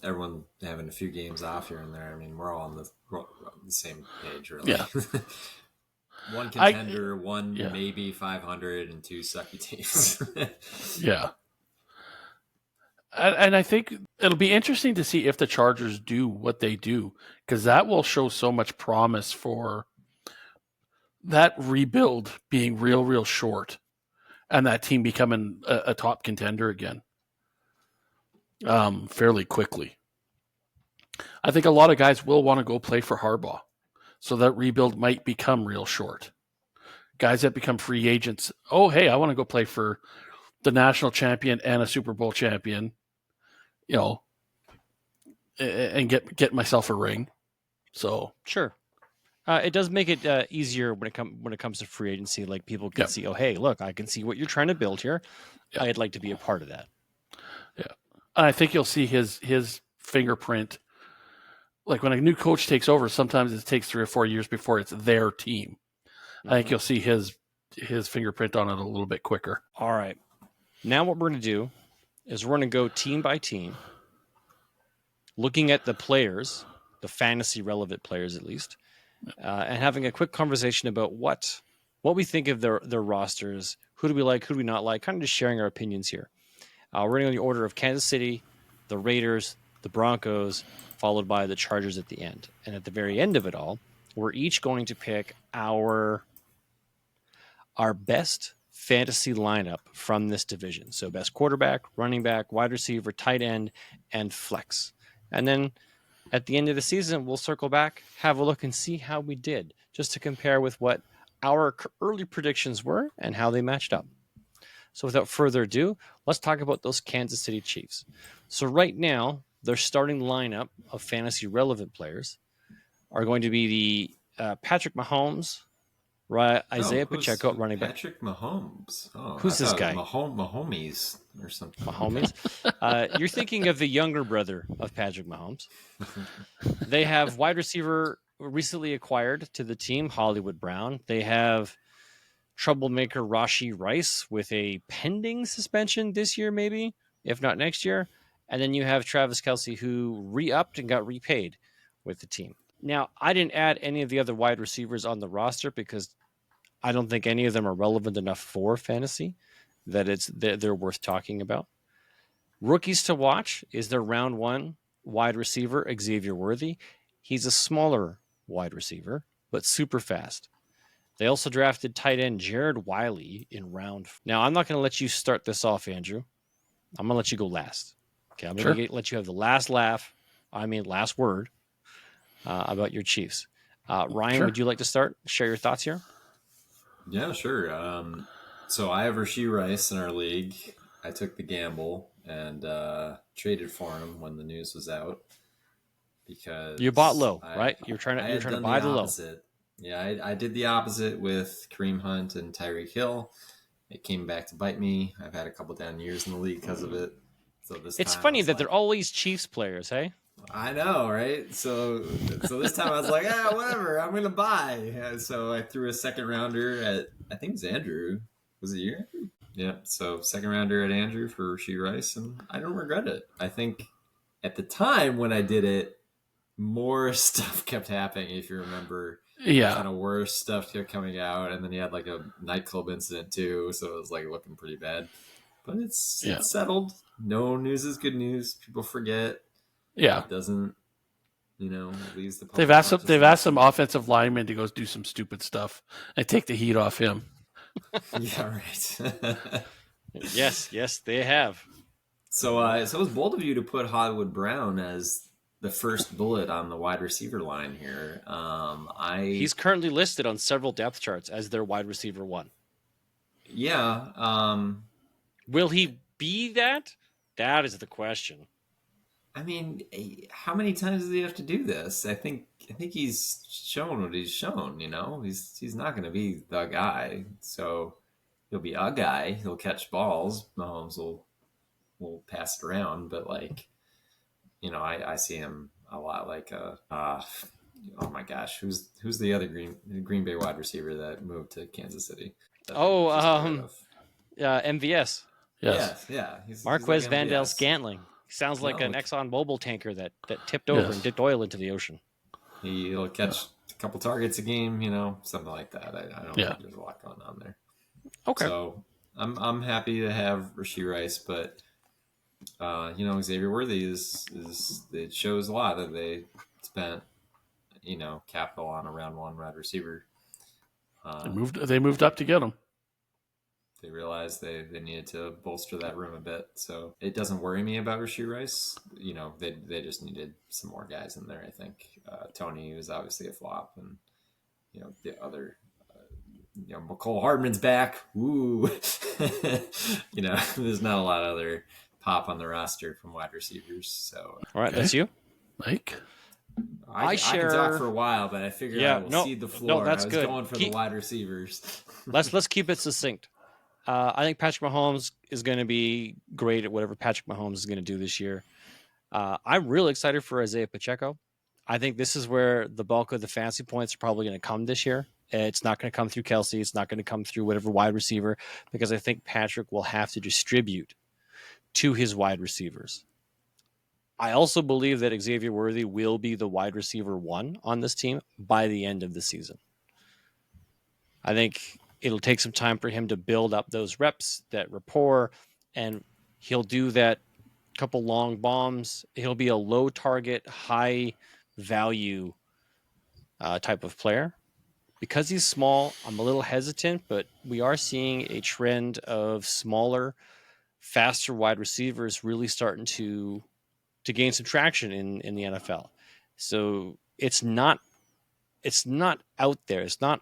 everyone having a few games off here and there, I mean, we're all on the same page, really. Yeah. One contender, maybe 500, and 2 sucky teams. Yeah. And I think it'll be interesting to see if the Chargers do what they do, because that will show so much promise for that rebuild being real short and that team becoming a top contender again fairly quickly. I think a lot of guys will want to go play for Harbaugh, so that rebuild might become real short. Guys that become free agents, oh, hey, I want to go play for the national champion and a Super Bowl champion, and get myself a ring. So sure, it does make it easier when it comes to free agency. Like, people can see, oh, hey, look, I can see what you're trying to build here. Yeah. I'd like to be a part of that. Yeah, and I think you'll see his fingerprint. Like, when a new coach takes over, sometimes it takes 3 or 4 years before it's their team. Mm-hmm. I think you'll see his fingerprint on it a little bit quicker. All right. Now what we're going to do is we're going to go team by team, looking at the players, the fantasy relevant players at least, and having a quick conversation about what we think of their rosters, who do we like, who do we not like, kind of just sharing our opinions here. We're going to go in the order of Kansas City, the Raiders, the Broncos, followed by the Chargers at the end. And at the very end of it all, we're each going to pick our best fantasy lineup from this division. So best quarterback, running back, wide receiver, tight end, and flex. And then at the end of the season, we'll circle back, have a look, and see how we did, just to compare with what our early predictions were and how they matched up. So without further ado, let's talk about those Kansas City Chiefs. So right now, their starting lineup of fantasy relevant players are going to be the Patrick Mahomes, Isaiah Pacheco, running back. Patrick Mahomes. Oh, Who's this guy? Mahomes or something. Mahomes. You're thinking of the younger brother of Patrick Mahomes. They have wide receiver recently acquired to the team, Hollywood Brown. They have troublemaker Rashee Rice with a pending suspension this year, maybe, if not next year. And then you have Travis Kelce, who re-upped and got repaid with the team. Now, I didn't add any of the other wide receivers on the roster because I don't think any of them are relevant enough for fantasy that they're worth talking about. Rookies to watch is their round one wide receiver, Xavier Worthy. He's a smaller wide receiver, but super fast. They also drafted tight end Jared Wiley in round. Now, I'm not going to let you start this off, Andrew. I'm going to let you go last. Okay, I'm going to let you have the last last word about your Chiefs. Ryan, would you like to start? Share your thoughts here? Yeah, sure. So I have Rashee Rice in our league. I took the gamble and traded for him when the news was out because you bought low, right? You're trying to buy the low. Yeah, I did the opposite with Kareem Hunt and Tyreek Hill. It came back to bite me. I've had a couple down years in the league because of it. So it's funny that they're always Chiefs players, hey? I know, right? So this time I was like, whatever, I'm gonna buy. So I threw a second rounder at, I think it's Andrew. Was it you, Andrew? Yeah. So second rounder at Andrew for Rashee Rice, and I don't regret it. I think at the time when I did it, more stuff kept happening. If you remember, kind of worse stuff kept coming out, and then he had like a nightclub incident too, so it was like looking pretty bad. But it's settled. No news is good news. People forget. Yeah, it doesn't. Leaves the. They've asked some offensive linemen to go do some stupid stuff and take the heat off him. Yeah, right. Yes, they have. So it was bold of you to put Hollywood Brown as the first bullet on the wide receiver line here. He's currently listed on several depth charts as their wide receiver one. Yeah. Will he be that? That is the question. I mean, how many times does he have to do this? I think he's shown what he's shown. He's not going to be the guy. So he'll be a guy. He'll catch balls. Mahomes will pass it around. But I see him a lot like oh my gosh, who's the other Green Bay wide receiver that moved to Kansas City? MVS. Yes. Yeah. Marquez Van Dale Scantling. Sounds like an Exxon Mobil tanker that tipped over and dipped oil into the ocean. He'll catch a couple targets a game, something like that. I don't think there's a lot going on there. Okay. So I'm happy to have Rashee Rice, but Xavier Worthy is it shows a lot that they spent capital on a round one wide receiver. They moved up to get him. They realized they needed to bolster that room a bit. So it doesn't worry me about Rashee Rice. They just needed some more guys in there, I think. Tony was obviously a flop. And, the other, McCole Hardman's back. Woo! There's not a lot of other pop on the roster from wide receivers. So all right, that's you? Mike? I can talk for a while, but I figured I will cede the floor. No, that's good. Going for the wide receivers. Let's keep it succinct. I think Patrick Mahomes is going to be great at whatever Patrick Mahomes is going to do this year. I'm really excited for Isaiah Pacheco. I think this is where the bulk of the fantasy points are probably going to come this year. It's not going to come through Kelce. It's not going to come through whatever wide receiver, because I think Patrick will have to distribute to his wide receivers. I also believe that Xavier Worthy will be the wide receiver one on this team by the end of the season. I think it'll take some time for him to build up those reps, that rapport, and he'll do that couple long bombs. He'll be a low target, high value type of player. Because he's small, I'm a little hesitant, but we are seeing a trend of smaller, faster wide receivers really starting to gain some traction in the NFL. So it's not out there. It's not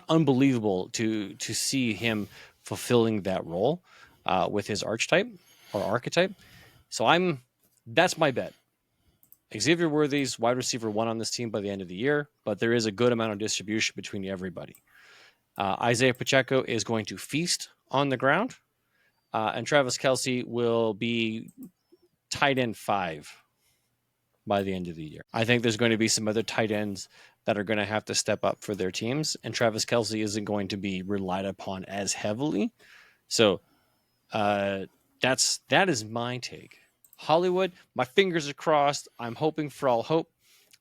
unbelievable to see him fulfilling that role with his archetype. So that's my bet. Xavier Worthy's wide receiver 1 on this team by the end of the year, but there is a good amount of distribution between everybody. Isaiah Pacheco is going to feast on the ground, and Travis Kelce will be tight end 5 by the end of the year. I think there's going to be some other tight ends that are going to have to step up for their teams, and Travis Kelce isn't going to be relied upon as heavily. So that is my take. Hollywood, my fingers are crossed. I'm hoping for all hope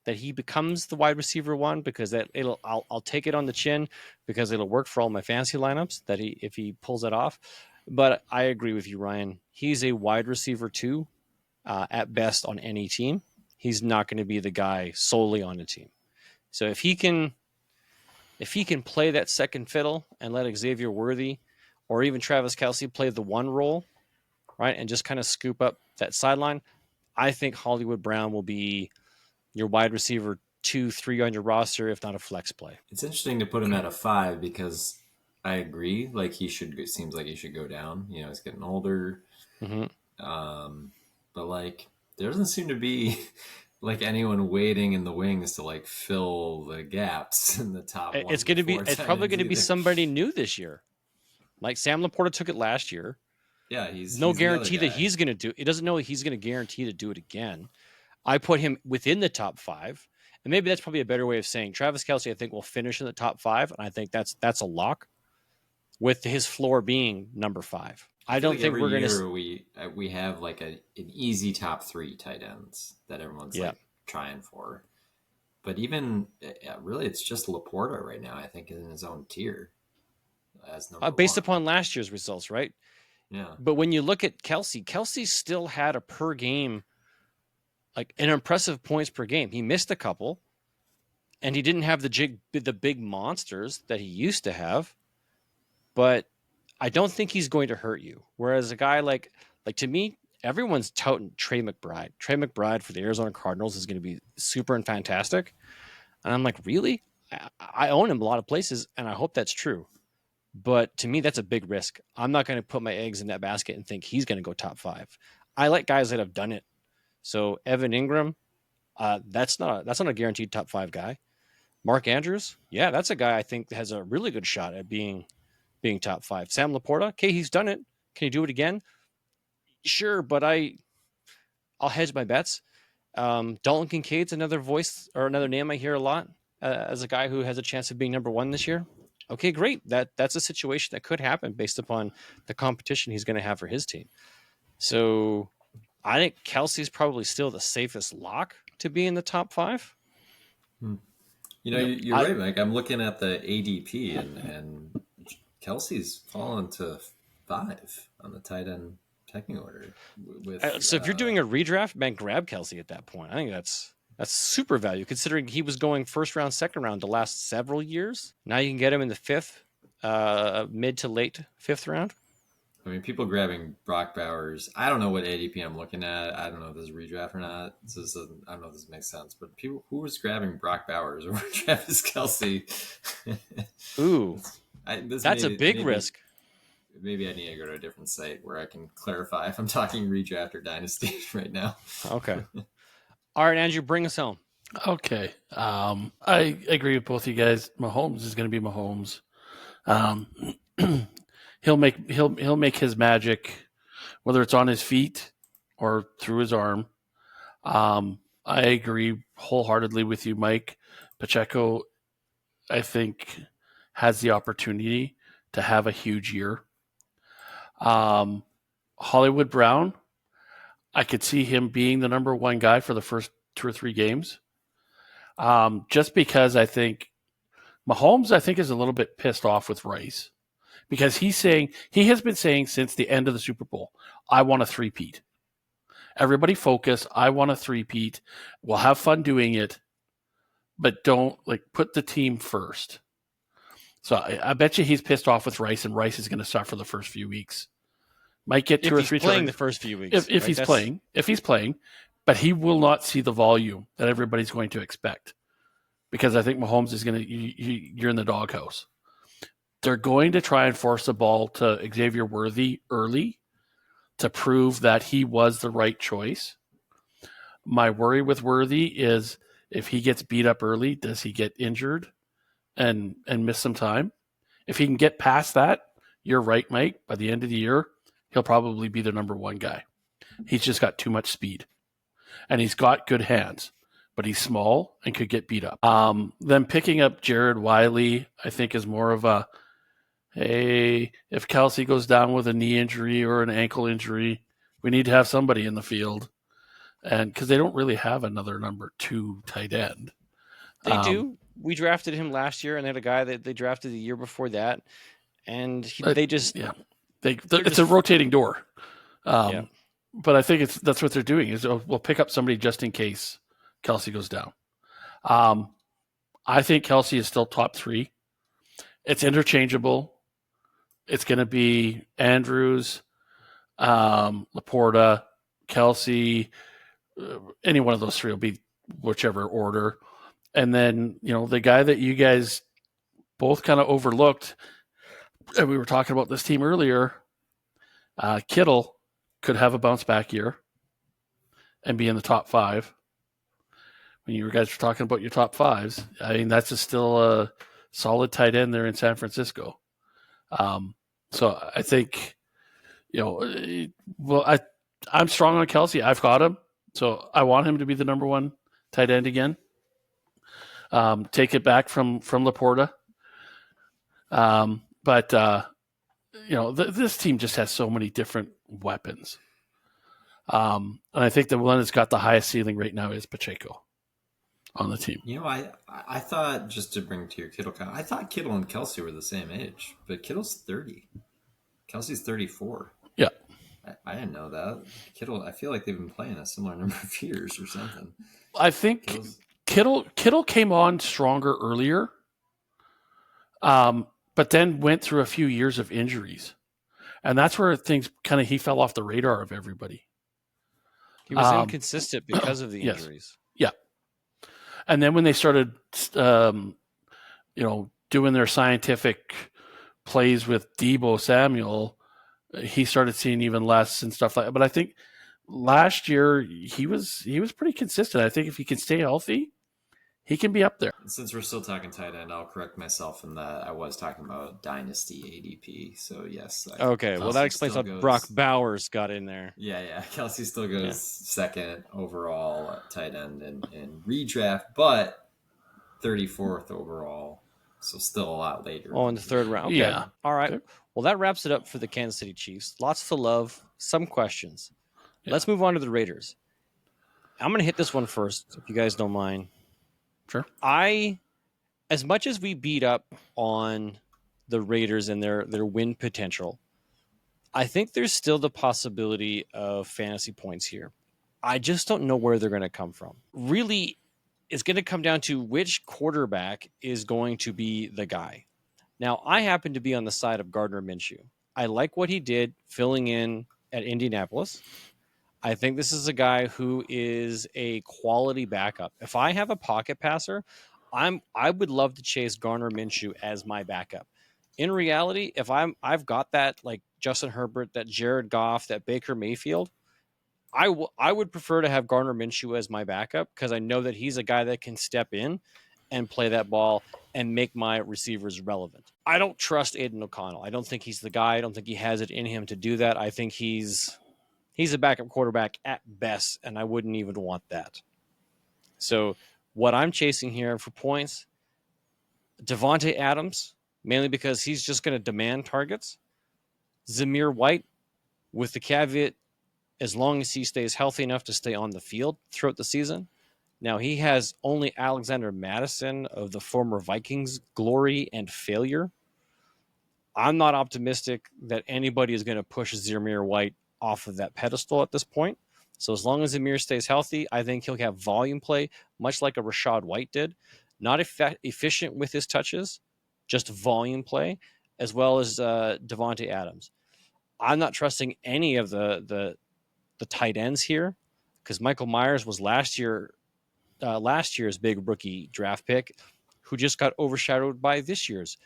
that he becomes the wide receiver 1, because I'll take it on the chin, because it'll work for all my fantasy lineups if he pulls it off. But I agree with you, Ryan. He's a wide receiver 2 at best on any team. He's not going to be the guy solely on a team. So if he can play that second fiddle and let Xavier Worthy or even Travis Kelce play the 1 role, right, and just kind of scoop up that sideline, I think Hollywood Brown will be your wide receiver 2, 3 on your roster, if not a flex play. It's interesting to put him at a 5 because I agree. Like it seems like he should go down. You know, he's getting older. Mm-hmm. But like, there doesn't seem to be like anyone waiting in the wings to like fill the gaps in the top. It's probably going to be somebody new this year. Like Sam Laporta took it last year. Yeah, he's guarantee that he's going to do it. Doesn't know he's going to guarantee to do it again. I put him within the top 5, and maybe that's probably a better way of saying Travis Kelce. I think will finish in the top 5, and I think that's a lock, with his floor being number 5. I don't think we're going to. We have like an easy top 3 tight ends that everyone's like trying for, but even really, it's just Laporta right now. I think in his own tier as number based 1. upon last year's results, right? Yeah. But when you look at Kelce still had a per game, like an impressive points per game. He missed a couple, and he didn't have the big monsters that he used to have. But I don't think he's going to hurt you. Whereas a guy like to me, everyone's touting Trey McBride. Trey McBride for the Arizona Cardinals is going to be super and fantastic. And I'm like, really? I own him a lot of places, and I hope that's true. But to me, that's a big risk. I'm not going to put my eggs in that basket and think he's going to go top 5. I like guys that have done it. So Evan Ingram, that's not a guaranteed top 5 guy. Mark Andrews, yeah, that's a guy I think has a really good shot at being top 5. Sam Laporta, okay, he's done it. Can he do it again? Sure, but I'll hedge my bets. Dalton Kincaid's another voice or another name I hear a lot as a guy who has a chance of being number 1 this year. Okay, great. That's a situation that could happen based upon the competition he's going to have for his team. So I think Kelce's probably still the safest lock to be in the top 5. You know, you're right, Mike. I'm looking at the ADP, and Kelce's fallen to 5 on the tight end pecking order. So if you're doing a redraft, man, grab Kelce at that point. I think that's super value, considering he was going first round, second round the last several years. Now you can get him in the 5th, mid to late 5th round. I mean, people grabbing Brock Bowers. I don't know what ADP I'm looking at. I don't know if this is redraft or not. I don't know if this makes sense. But people, who was grabbing Brock Bowers over Travis Kelce? Ooh, that's a big risk. Maybe I need to go to a different site where I can clarify if I'm talking redraft or dynasty right now. Okay. All right, Andrew, bring us home. Okay. I agree with both of you guys. Mahomes is going to be Mahomes. He'll make his magic, whether it's on his feet or through his arm. I agree wholeheartedly with you, Mike. Pacheco, I think, has the opportunity to have a huge year. Hollywood Brown, I could see him being the number 1 guy for the first 2 or 3 games. Just because I think Mahomes, is a little bit pissed off with Rice. Because he has been saying since the end of the Super Bowl, I want a 3-peat. Everybody focus. I want a 3-peat. We'll have fun doing it. but don't put the team first. So I bet you he's pissed off with Rice, and Rice is going to start for the first few weeks. Might get 2 or 3 playing targets the first few weeks. if he's playing, but he will not see the volume that everybody's going to expect, because I think Mahomes is going to you're in the doghouse. They're going to try and force the ball to Xavier Worthy early to prove that he was the right choice. My worry with Worthy is if he gets beat up early, does he get injured and miss some time? If he can get past that, you're right, Mike. By the end of the year, he'll probably be the number 1 guy. He's just got too much speed. And he's got good hands, but he's small and could get beat up. Then picking up Jared Wiley, I think, is more of a, hey, if Kelsey goes down with a knee injury or an ankle injury, we need to have somebody in the field. And because they don't really have another number 2 tight end. They do. We drafted him last year, and they had a guy that they drafted the year before that. And they just... Yeah. It's a rotating door. But I think that's what they're doing is we'll pick up somebody just in case Kelsey goes down. I think Kelsey is still top 3. It's interchangeable. It's going to be Andrews, Laporta, Kelsey. Any one of those 3 will be whichever order. And then, the guy that you guys both kind of overlooked, and we were talking about this team earlier, Kittle could have a bounce back year and be in the top 5. When you guys were talking about your top 5s, I mean, that's still a solid tight end there in San Francisco. So I think, I'm strong on Kelsey. I've got him. So I want him to be the number 1 tight end again. Take it back from Laporta. But this team just has so many different weapons. And I think the one that's got the highest ceiling right now is Pacheco on the team. I thought, just to bring to your Kittle comment, I thought Kittle and Kelsey were the same age, but Kittle's 30. Kelsey's 34. Yeah. I didn't know that. Kittle, I feel like they've been playing a similar number of years or something. I think Kittle came on stronger earlier, but then went through a few years of injuries. And that's where things he fell off the radar of everybody. He was inconsistent because of the injuries. Yeah. And then when they started, doing their scientific plays with Deebo Samuel, he started seeing even less and stuff like that. But I think last year he was pretty consistent. I think if he can stay healthy, he can be up there. Since we're still talking tight end, I'll correct myself in that I was talking about dynasty ADP. So yes. Okay, well that explains how Brock Bowers got in there. Yeah. Kelsey still goes second overall tight end in redraft, but 34th overall. So still a lot later. Oh, in the 3rd round. Okay. Yeah. All right. Well, that wraps it up for the Kansas City Chiefs. Lots to love, some questions. Yeah. Let's move on to the Raiders. I'm going to hit this one first, if you guys don't mind. Sure. As much as we beat up on the Raiders and their win potential, I think there's still the possibility of fantasy points here. I just don't know where they're going to come from. Really, it's going to come down to which quarterback is going to be the guy. Now, I happen to be on the side of Gardner Minshew. I like what he did filling in at Indianapolis. I think this is a guy who is a quality backup. If I have a pocket passer, I would love to chase Gardner Minshew as my backup. In reality, if I've got that like Justin Herbert, that Jared Goff, that Baker Mayfield, I would prefer to have Gardner Minshew as my backup because I know that he's a guy that can step in and play that ball and make my receivers relevant. I don't trust Aiden O'Connell. I don't think he's the guy. I don't think he has it in him to do that. I think he's a backup quarterback at best, and I wouldn't even want that. So what I'm chasing here for points, Devontae Adams, mainly because he's just going to demand targets. Zamir White, with the caveat, as long as he stays healthy enough to stay on the field throughout the season. Now, he has only Alexander Madison of the former Vikings glory and failure. I'm not optimistic that anybody is going to push Zamir White off of that pedestal at this point. So as long as Zamir stays healthy, I think he'll have volume play, much like a Rashad White did. not efficient with his touches, just volume play, as well as Davante Adams. I'm not trusting any of the tight ends here because Michael Myers was last year's big rookie draft pick, who just got overshadowed by this year's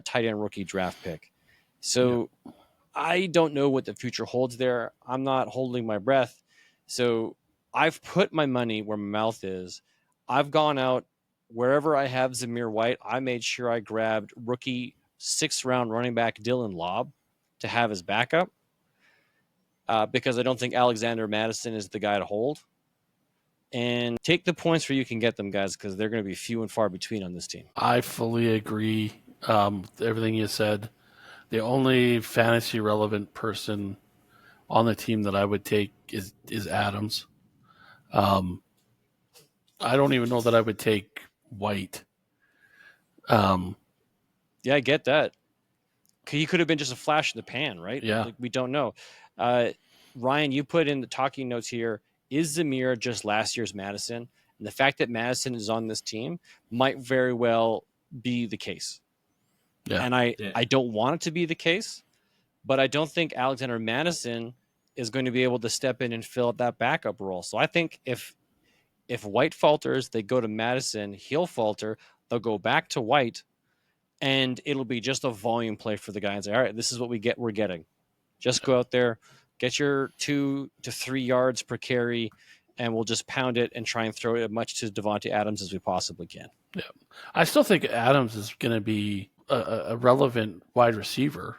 tight end rookie draft pick. So I don't know what the future holds there. I'm not holding my breath. So I've put my money where my mouth is. I've gone out wherever I have Zamir White. I made sure I grabbed rookie 6th round running back Dylan Lobb to have as backup because I don't think Alexander Madison is the guy to hold. And take the points where you can get them, guys, because they're going to be few and far between on this team. I fully agree with everything you said. The only fantasy relevant person on the team that I would take is Adams. I don't even know that I would take White. Yeah, I get that. He could have been just a flash in the pan, right? Yeah. Like, we don't know. Ryan, you put in the talking notes here. Is Zamir just last year's Madison? And the fact that Madison is on this team might very well be the case. Yeah. And I don't want it to be the case, but I don't think Alexander Madison is going to be able to step in and fill up that backup role. So I think if White falters, they go to Madison, he'll falter, they'll go back to White, and it'll be just a volume play for the guy and say, all right, this is what we're getting. Just go out there, get your 2 to 3 yards per carry, and we'll just pound it and try and throw it as much to Davante Adams as we possibly can. Yeah. I still think Adams is going to be a relevant wide receiver.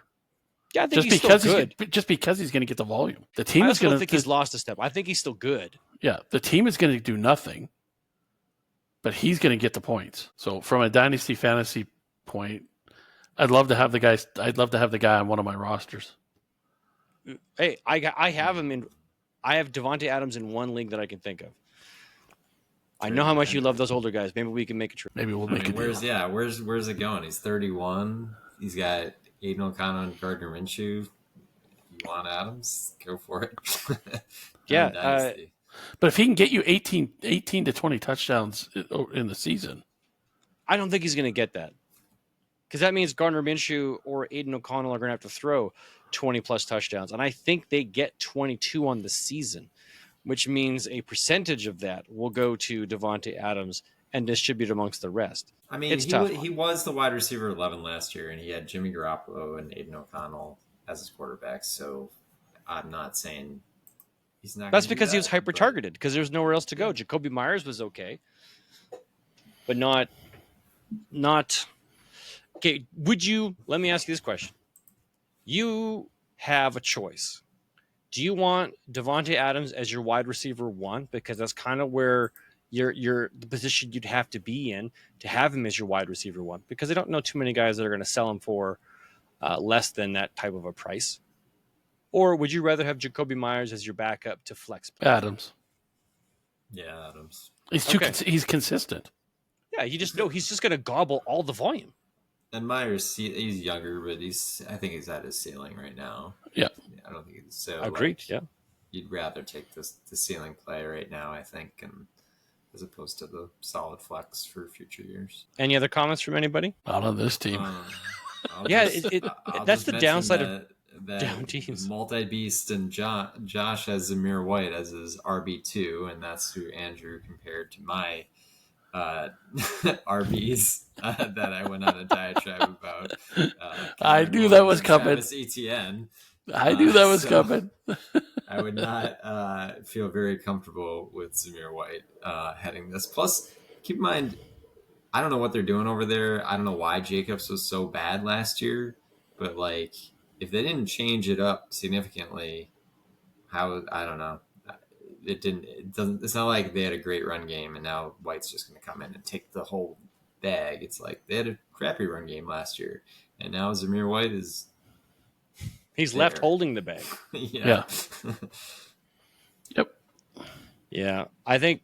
Yeah, I think he's good. Just because he's going to get the volume. The team is going to think he's lost a step. I think he's still good. Yeah, the team is going to do nothing, but he's going to get the points. So from a dynasty fantasy point, I'd love to have the guy on one of my rosters. Hey, I have him in. I have Davante Adams in one league that I can think of. I know how much you love those older guys. Maybe we can make a trade. Maybe we'll make it. Where's it going? He's 31. He's got Aiden O'Connell and Gardner Minshew. You want Adams? Go for it. Yeah. But if he can get you 18 to 20 touchdowns in the season, I don't think he's going to get that. Because that means Gardner Minshew or Aiden O'Connell are going to have to throw 20-plus touchdowns. And I think they get 22 on the season, which means a percentage of that will go to Davante Adams and distribute amongst the rest. I mean, he was the wide receiver 11 last year, and he had Jimmy Garoppolo and Aiden O'Connell as his quarterbacks. So I'm not saying he's not. That's because he was hyper-targeted, because there was nowhere else to go. Jacoby Myers was okay, but not. Okay, let me ask you this question. You have a choice. Do you want Davante Adams as your wide receiver 1? Because that's kind of where you're the position you'd have to be in to have him as your wide receiver 1. Because I don't know too many guys that are going to sell him for less than that type of a price. Or would you rather have Jacoby Myers as your backup to flex play? Adams. Yeah, Adams. He's consistent. Yeah, you just know he's just going to gobble all the volume. And Myers, he's younger, but I think he's at his ceiling right now. Yeah. I don't think he's so. Agreed. Yeah. You'd rather take the ceiling play right now, I think, and as opposed to the solid flex for future years. Any other comments from anybody? Not on this team. That's the downside of down teams. Multi-beast and Josh has Zamir White as his RB2, and that's who Andrew compared to my RBs that I went on a diatribe about. I knew that was coming. ETN. I knew that was coming. I would not feel very comfortable with Zamir White heading this. Plus, keep in mind, I don't know what they're doing over there. I don't know why Jacobs was so bad last year, but like if they didn't change it up significantly, I don't know. It's not like they had a great run game and now White's just going to come in and take the whole bag. It's like they had a crappy run game last year, and now Zamir White he's left holding the bag. Yeah. Yep. Yeah, I think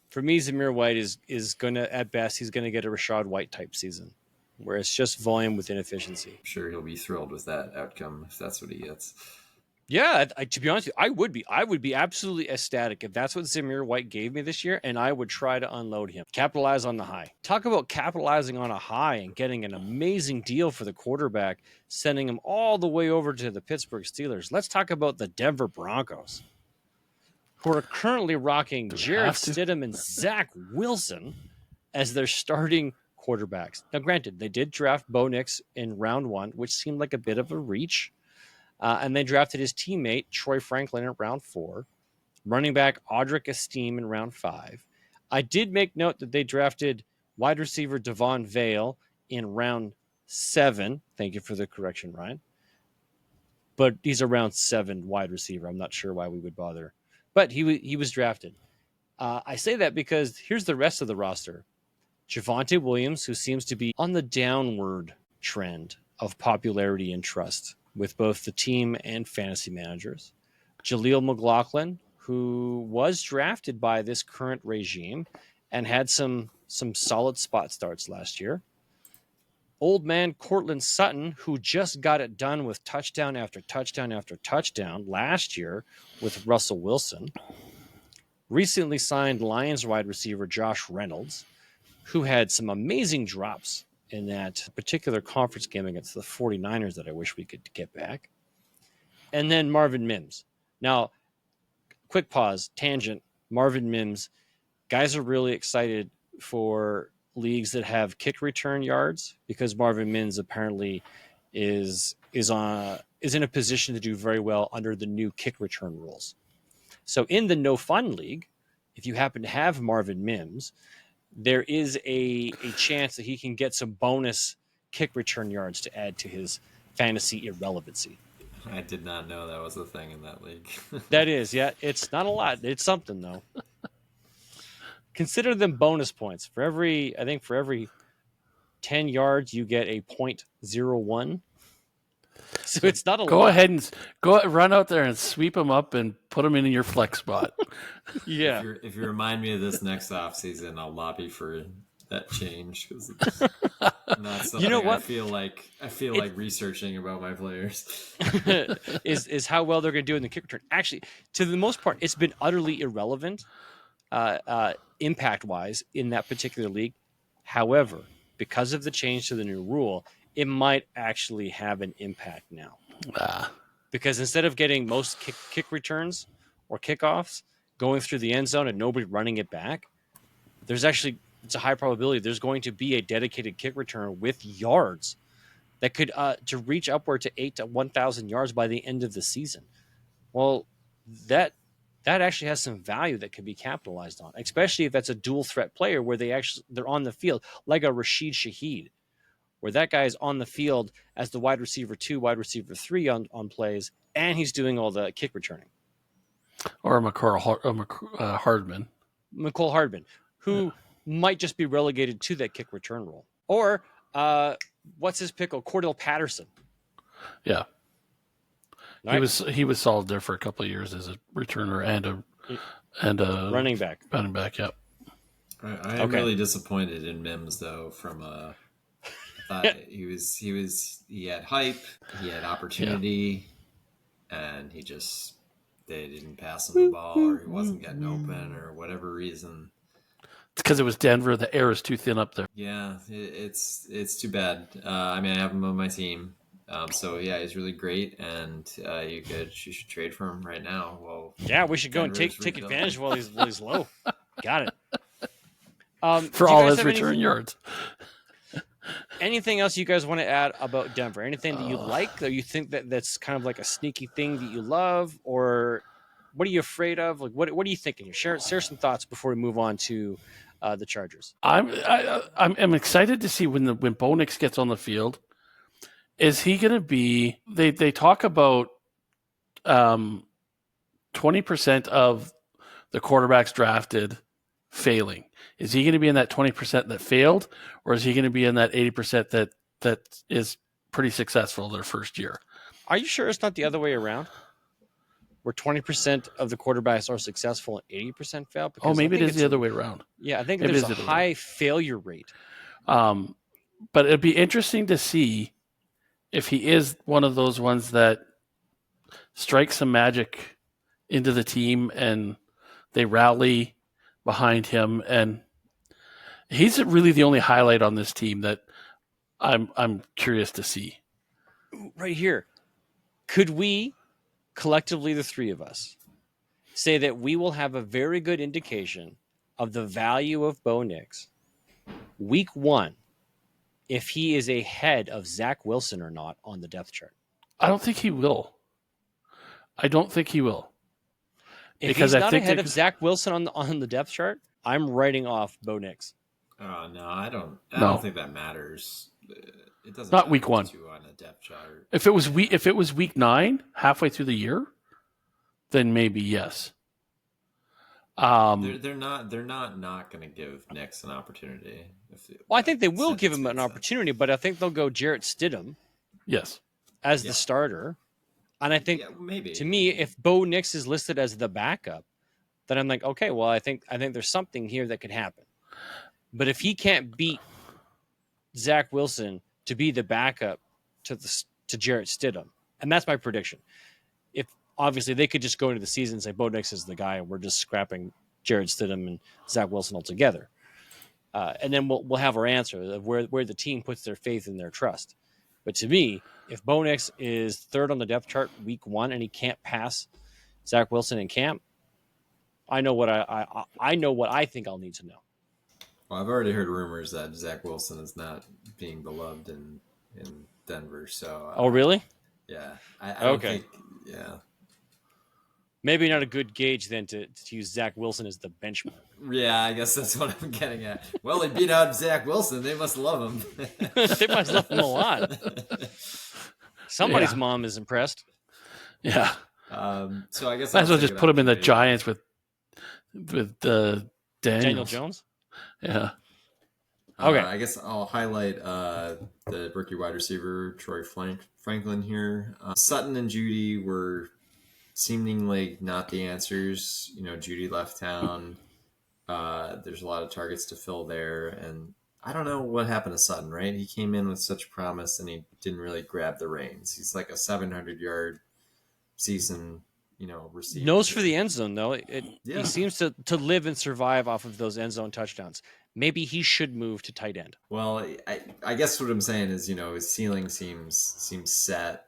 for me, Zamir White is going to, at best, he's going to get a Rashad White type season, where it's just volume with inefficiency. I'm sure he'll be thrilled with that outcome if that's what he gets. Yeah, to be honest with you, I would be absolutely ecstatic if that's what Zamir White gave me this year, and I would try to unload him. Capitalize on the high. Talk about capitalizing on a high and getting an amazing deal for the quarterback, sending him all the way over to the Pittsburgh Steelers. Let's talk about the Denver Broncos, who are currently rocking Jarrett Stidham and Zach Wilson as their starting quarterbacks. Now, granted, they did draft Bo Nix in round 1, which seemed like a bit of a reach. And they drafted his teammate, Troy Franklin, in round 4. Running back, Audric Esteem, in round 5. I did make note that they drafted wide receiver Devon Vale in round 7. Thank you for the correction, Ryan. But he's a round 7 wide receiver. I'm not sure why we would bother. But he was drafted. I say that because here's the rest of the roster. Javonte Williams, who seems to be on the downward trend of popularity and trust with both the team and fantasy managers. Jaleel McLaughlin, who was drafted by this current regime and had some solid spot starts last year. Old man Cortland Sutton, who just got it done with touchdown after touchdown after touchdown last year with Russell Wilson. Recently signed Lions wide receiver Josh Reynolds, who had some amazing drops in that particular conference game against the 49ers that I wish we could get back. And then Marvin Mims. Now, quick pause, tangent, Marvin Mims. Guys are really excited for leagues that have kick return yards because Marvin Mims apparently is in a position to do very well under the new kick return rules. So in the No Fun League, if you happen to have Marvin Mims, there is a chance that he can get some bonus kick return yards to add to his fantasy irrelevancy. I did not know that was a thing in that league. That is, yeah. It's not a lot. It's something, though. Consider them bonus points. For every 10 yards, you get a 0.01. So it's not a lot. Go ahead and run out there and sweep them up and put them in your flex spot. Yeah. If you remind me of this next offseason, I'll lobby for that change because it's not something You know what? I feel like researching about my players. is how well they're going to do in the kick return. Actually, to the most part, it's been utterly irrelevant impact-wise in that particular league. However, because of the change to the new rule, it might actually have an impact now. Because instead of getting most kick returns or kickoffs going through the end zone and nobody running it back, it's a high probability there's going to be a dedicated kick return with yards that could to reach upward to 8 to 1,000 yards by the end of the season. Well, that actually has some value that can be capitalized on, especially if that's a dual threat player where they're on the field, like a Rashid Shaheed, where that guy is on the field as the wide receiver 2, wide receiver 3 on plays, and he's doing all the kick returning. Or Hardman. McCole Hardman, who might just be relegated to that kick return role. Or what's his pickle? Cordell Patterson. Yeah. Right? He was solid there for a couple of years as a returner and a running back. Running back, yeah. I am really disappointed in Mims though. I thought he had hype, he had opportunity, and they didn't pass him the ball, or he wasn't getting open, or whatever reason. It's because it was Denver. The air is too thin up there. Yeah, it's too bad. I have him on my team. So yeah, he's really great, and you should trade for him right now. Well, yeah, we should go and take advantage while he's low. Got it. For all his return yards. Anything else you guys want to add about Denver? Anything that you like, or you think that's kind of like a sneaky thing that you love, or what are you afraid of? Like, what are you thinking? Share some thoughts before we move on to the Chargers. I'm excited to see when Bo Nix gets on the field. Is he going to be? They talk about 20% of the quarterbacks drafted failing. Is he going to be in that 20% that failed, or is he going to be in that 80% that is pretty successful their first year? Are you sure it's not the other way around? Where 20% of the quarterbacks are successful and 80% fail? Because maybe it is the other way around. Yeah, I think there's a high failure rate. But it'd be interesting to see if he is one of those ones that strike some magic into the team and they rally behind him. And he's really the only highlight on this team that I'm curious to see. Right here. Could we, collectively, the three of us, say that we will have a very good indication of the value of Bo Nix week 1 if he is ahead of Zach Wilson or not on the depth chart? I don't think he will. If Because he's I not think ahead of Zach Wilson on the depth chart, I'm writing off Bo Nix. Oh no, I don't think that matters. It doesn't. Not matter week 1. on a depth chart. If it was week 9, halfway through the year, then maybe yes. They're not going to give Nix an opportunity. Well, I think they will give him an opportunity, but I think they'll go Jarrett Stidham Yes. as the starter. And I think, maybe to me, if Bo Nix is listed as the backup, then I'm like, okay, well, I think there's something here that could happen. But if he can't beat Zach Wilson to be the backup to Jarrett Stidham, and that's my prediction. If obviously they could just go into the season and say Bo Nix is the guy, and we're just scrapping Jarrett Stidham and Zach Wilson altogether, and then we'll have our answer of where the team puts their faith and their trust. But to me, if Bo Nix is third on the depth chart week 1 and he can't pass Zach Wilson in camp, I know what I think I'll need to know. Well, I've already heard rumors that Zach Wilson is not being beloved in Denver. So. Oh, really? Yeah. I don't Okay. think. Yeah. Maybe not a good gauge then to use Zach Wilson as the benchmark. Yeah, I guess that's what I'm getting at. Well, he beat out Zach Wilson. They must love him. They must love him a lot. Somebody's mom is impressed. Yeah. So I guess might as well just put him in the Giants with Daniel Jones. Yeah. Okay. I guess I'll highlight the rookie wide receiver Troy Franklin here. Sutton and Judy were seemingly not the answers. Judy left town. There's a lot of targets to fill there, and I don't know what happened to Sutton. Right, he came in with such promise, and he didn't really grab the reins. He's like a 700-yard season, receiver. Nose for the end zone, though. He seems to live and survive off of those end zone touchdowns. Maybe he should move to tight end. Well, I guess what I'm saying is, his ceiling seems set.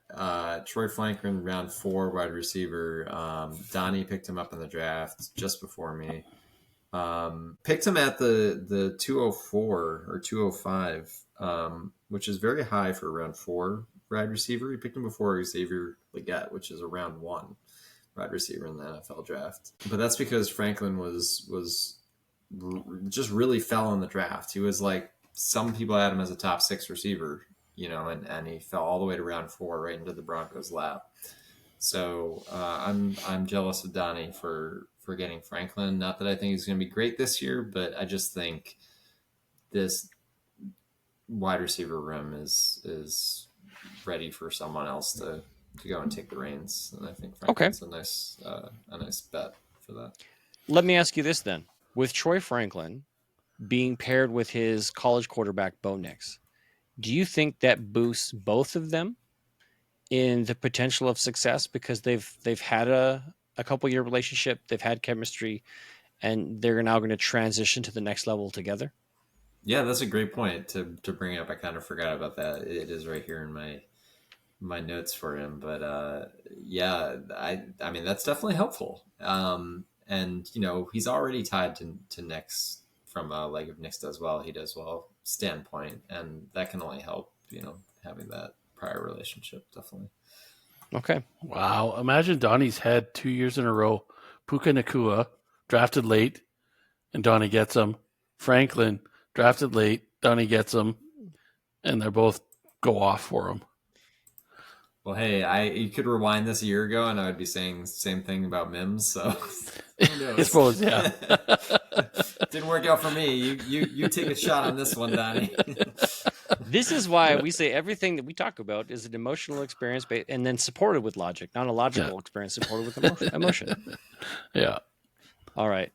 Troy Franklin, round 4, wide receiver. Donnie picked him up in the draft just before me. Picked him at the 204 or 205, which is very high for a round 4 wide receiver. He picked him before Xavier Legette, which is a round 1 wide receiver in the NFL draft. But that's because Franklin was just really fell in the draft. He was like, some people had him as a top 6 receiver, and he fell all the way to round 4 right into the Broncos' lap. So I'm jealous of Donnie for getting Franklin. Not that I think he's going to be great this year, but I just think this wide receiver room is ready for someone else to go and take the reins. And I think Franklin's a nice bet for that. Let me ask you this then. With Troy Franklin being paired with his college quarterback, Bo Nix, do you think that boosts both of them in the potential of success because they've had a couple-year relationship, they've had chemistry, and they're now going to transition to the next level together? Yeah, that's a great point to bring up. I kind of forgot about that. It is right here in my notes for him. But I mean, that's definitely helpful. And, he's already tied to Nix from a if Nix does well, he does well standpoint. And that can only help, having that prior relationship, definitely. Okay. Wow. Imagine Donnie's had 2 years in a row. Puka Nacua, drafted late, and Donnie gets him. Franklin, drafted late, Donnie gets him, and they both go off for him. Well, hey, you could rewind this a year ago, and I would be saying the same thing about Mims. So, I suppose, yeah. Didn't work out for me. You take a shot on this one, Donnie. This is why we say everything that we talk about is an emotional experience, and then supported with logic, not a logical experience supported with emotion. Yeah. All right.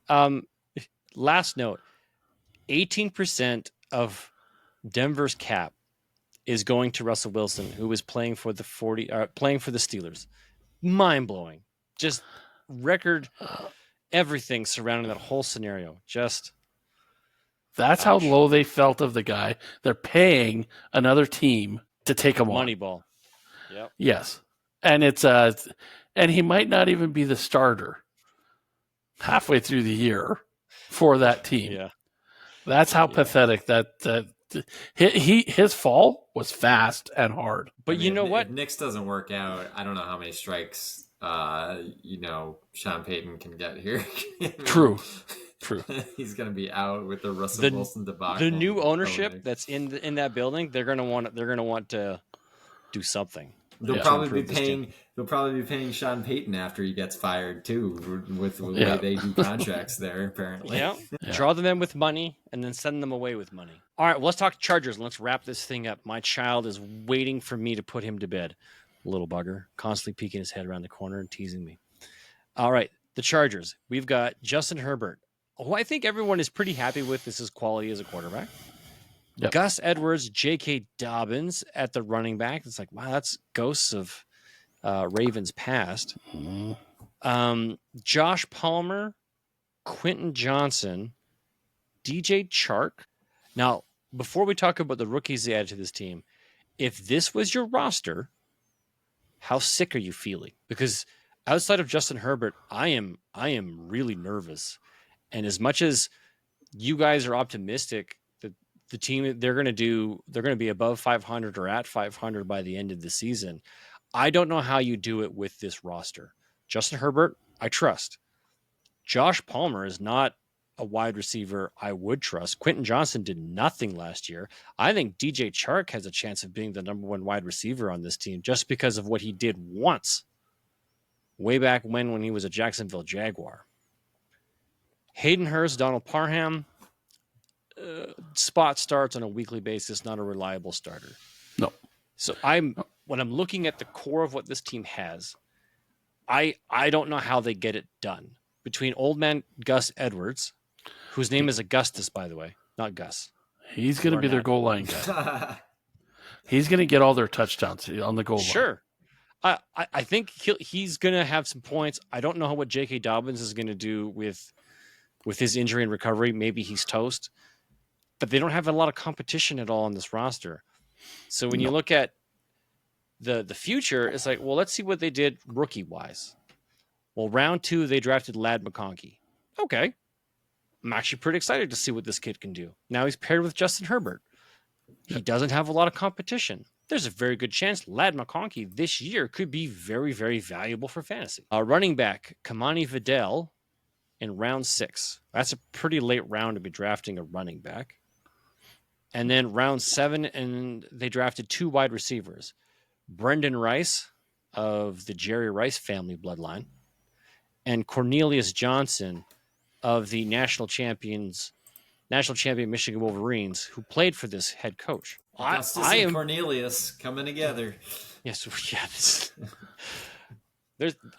Last note: 18% of Denver's cap is going to Russell Wilson, who is playing for the Steelers. mind-blowing. Just record everything surrounding that whole scenario. Just That's how low they felt of the guy. They're paying another team to take him on. Moneyball. Yep. Yes. And it's and he might not even be the starter halfway through the year for that team. Yeah. That's how pathetic that his fall was fast and hard. But you know what? If Knicks doesn't work out, I don't know how many strikes Sean Payton can get here. True. He's going to be out with the Russell Wilson debacle. The new ownership that's in that building, they're going to want to do something. They'll probably be paying Sean Payton after he gets fired too, with the way they do contracts there. Apparently, yeah. Draw them in with money and then send them away with money. All right, well, let's talk Chargers and let's wrap this thing up. My child is waiting for me to put him to bed. Little bugger, constantly peeking his head around the corner and teasing me. All right, the Chargers. We've got Justin Herbert, who I think everyone is pretty happy with. This is quality as a quarterback. Yep. Gus Edwards, J.K. Dobbins at the running back. It's like, wow, that's ghosts of Ravens past. Mm-hmm. Josh Palmer, Quentin Johnson, DJ Chark. Now, before we talk about the rookies they added to this team, if this was your roster, how sick are you feeling? Because outside of Justin Herbert, I am really nervous. And as much as you guys are optimistic that the team they're going to be above 500 or at 500 by the end of the season, I don't know how you do it with this roster. Justin Herbert, I trust. Josh Palmer is not a wide receiver I would trust. Quentin Johnson did nothing last year. I think DJ Chark has a chance of being the number one wide receiver on this team just because of what he did once, way back when he was a Jacksonville Jaguar. Hayden Hurst, Donald Parham, spot starts on a weekly basis, not a reliable starter. No. So when I'm looking at the core of what this team has, I don't know how they get it done. Between old man Gus Edwards, whose name is Augustus, by the way, not Gus. He's going to be their goal line guy. He's going to get all their touchdowns on the goal line. Sure. I think he's going to have some points. I don't know what J.K. Dobbins is going to do with his injury and recovery. Maybe he's toast. But they don't have a lot of competition at all on this roster. So when you look at the future, it's like, well, let's see what they did rookie-wise. Well, round 2, they drafted Ladd McConkey. Okay. I'm actually pretty excited to see what this kid can do. Now he's paired with Justin Herbert. He doesn't have a lot of competition. There's a very good chance Ladd McConkey this year could be very, very valuable for fantasy. Running back, Kamani Vidal in round 6. That's a pretty late round to be drafting a running back. And then round 7, and they drafted 2 wide receivers. Brendan Rice of the Jerry Rice family bloodline, and Cornelius Johnson of the national champion Michigan Wolverines, who played for this head coach. Cornelius coming together. Yes.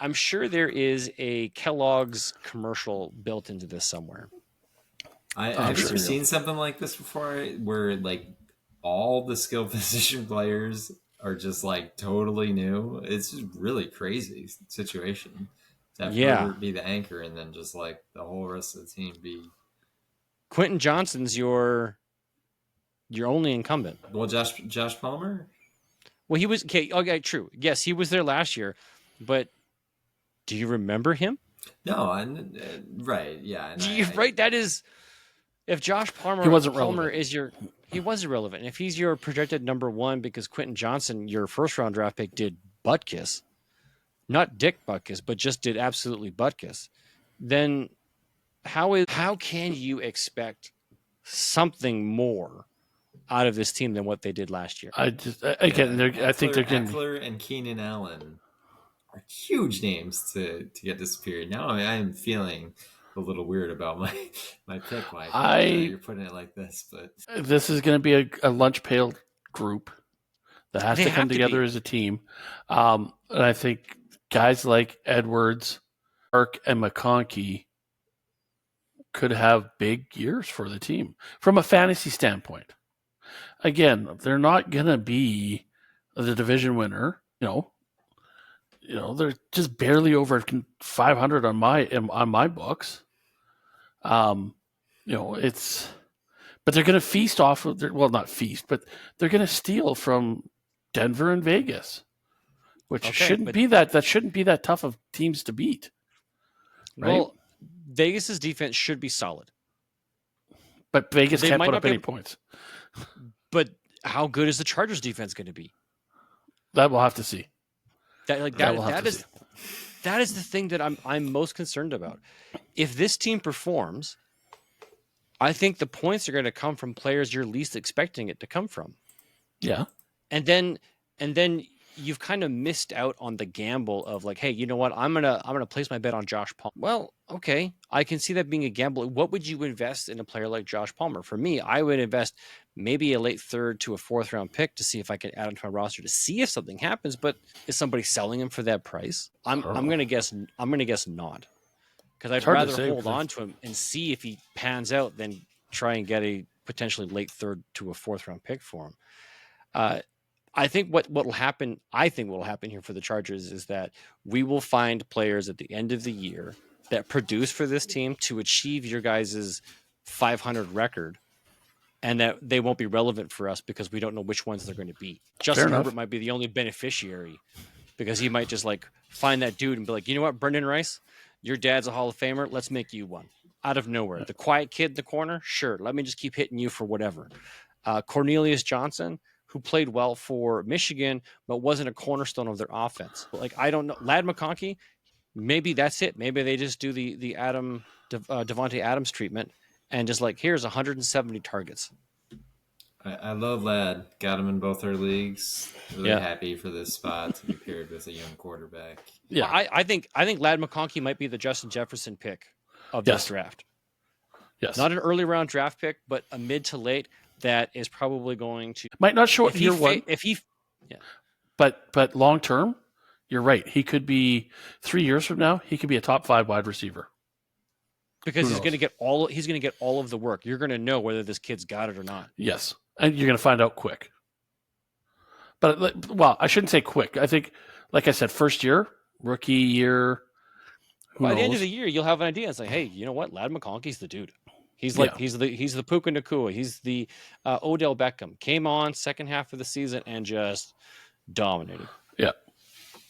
I'm sure there is a Kellogg's commercial built into this somewhere. I've seen something like this before, where like all the skill position players are just like totally new. It's just really crazy situation. To have Herbert be the anchor, and then just like the whole rest of the team be. Quentin Johnson's your only incumbent. Well, Josh Palmer. Well, he was okay. True. Yes, he was there last year, but do you remember him? No, right? Yeah, right. That is, if Josh Palmer he was irrelevant. And if he's your projected number 1 because Quentin Johnson, your first round draft pick, did butt kiss. Not Dick Butkus, but just did absolutely Butkus, then how can you expect something more out of this team than what they did last year? I think they're going to Eckler and Keenan Allen are huge names to get disappeared. Now I am feeling a little weird about my pick. You're putting it like this, but this is going to be a lunch pail group that has to come together as a team, and I think guys like Edwards, Clark, and McConkey could have big years for the team from a fantasy standpoint. Again, they're not going to be the division winner. they're just barely over 500 on my books. It's, but they're going to feast off of not feast, but they're going to steal from Denver and Vegas, which shouldn't be that tough of teams to beat. Right? Well, Vegas's defense should be solid, but Vegas can't put up any points. But how good is the Chargers defense going to be? That we'll have to see. That is the thing that I'm most concerned about. If this team performs, I think the points are going to come from players you're least expecting it to come from. Yeah. And then you've kind of missed out on the gamble of like, hey, you know what? I'm gonna place my bet on Josh Palmer. Well, okay, I can see that being a gamble. What would you invest in a player like Josh Palmer? For me, I would invest maybe a late third to a fourth round pick to see if I can add him to my roster to see if something happens. But is somebody selling him for that price? I'm gonna guess not, because I'd rather hold on to him and see if he pans out than try and get a potentially late third to a fourth round pick for him. I think what will happen here for the Chargers is that we will find players at the end of the year that produce for this team to achieve your guys' 500 record, and that they won't be relevant for us because we don't know which ones they're going to be. Justin Herbert might be the only beneficiary, because he might just like find that dude and be like, you know what, Brendan Rice, your dad's a Hall of Famer. Let's make you one out of nowhere. The quiet kid in the corner, sure. Let me just keep hitting you for whatever. Cornelius Johnson, who played well for Michigan, but wasn't a cornerstone of their offense. Like, I don't know. Ladd McConkey, maybe that's it. Maybe they just do the Devontae Adams treatment and just like, here's 170 targets. I love Ladd. Got him in both our leagues. Really happy for this spot to be paired with a young quarterback. Yeah, I think Ladd McConkey might be the Justin Jefferson pick of this draft. Yes, not an early round draft pick, but a mid to late. That is probably going to might not show up year one. But long term, you're right. He could be 3 years from now. He could be a top 5 wide receiver because he's going to get all of the work. You're going to know whether this kid's got it or not. Yes, and you're going to find out quick. But I shouldn't say quick. I think, like I said, first year, rookie year. By the end of the year, you'll have an idea. It's like, hey, you know what? Ladd McConkey's the dude. He's like he's the Puka Nacua. He's the Odell Beckham. Came on second half of the season and just dominated. Yeah.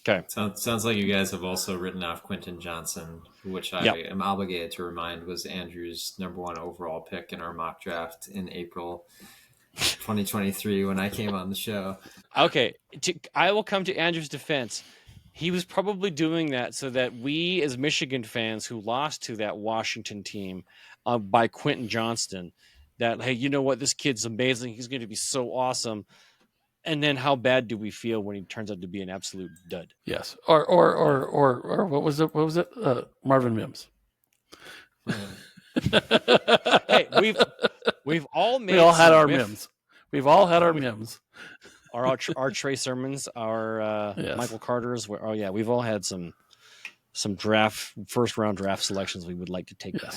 Okay. Sounds like you guys have also written off Quentin Johnson, which I am obligated to remind was Andrew's number 1 overall pick in our mock draft in April 2023 when I came on the show. Okay, I will come to Andrew's defense. He was probably doing that so that we, as Michigan fans who lost to that Washington team by Quentin Johnston, that, hey, you know what? This kid's amazing. He's going to be so awesome. And then how bad do we feel when he turns out to be an absolute dud? Yes. Or what was it? What was it? Marvin Mims. Hey, we've all made. We all had our Mims. We've all had our Mims. Our Trey Sermons, our Michael Carter's. We've all had some first round draft selections we would like to take back.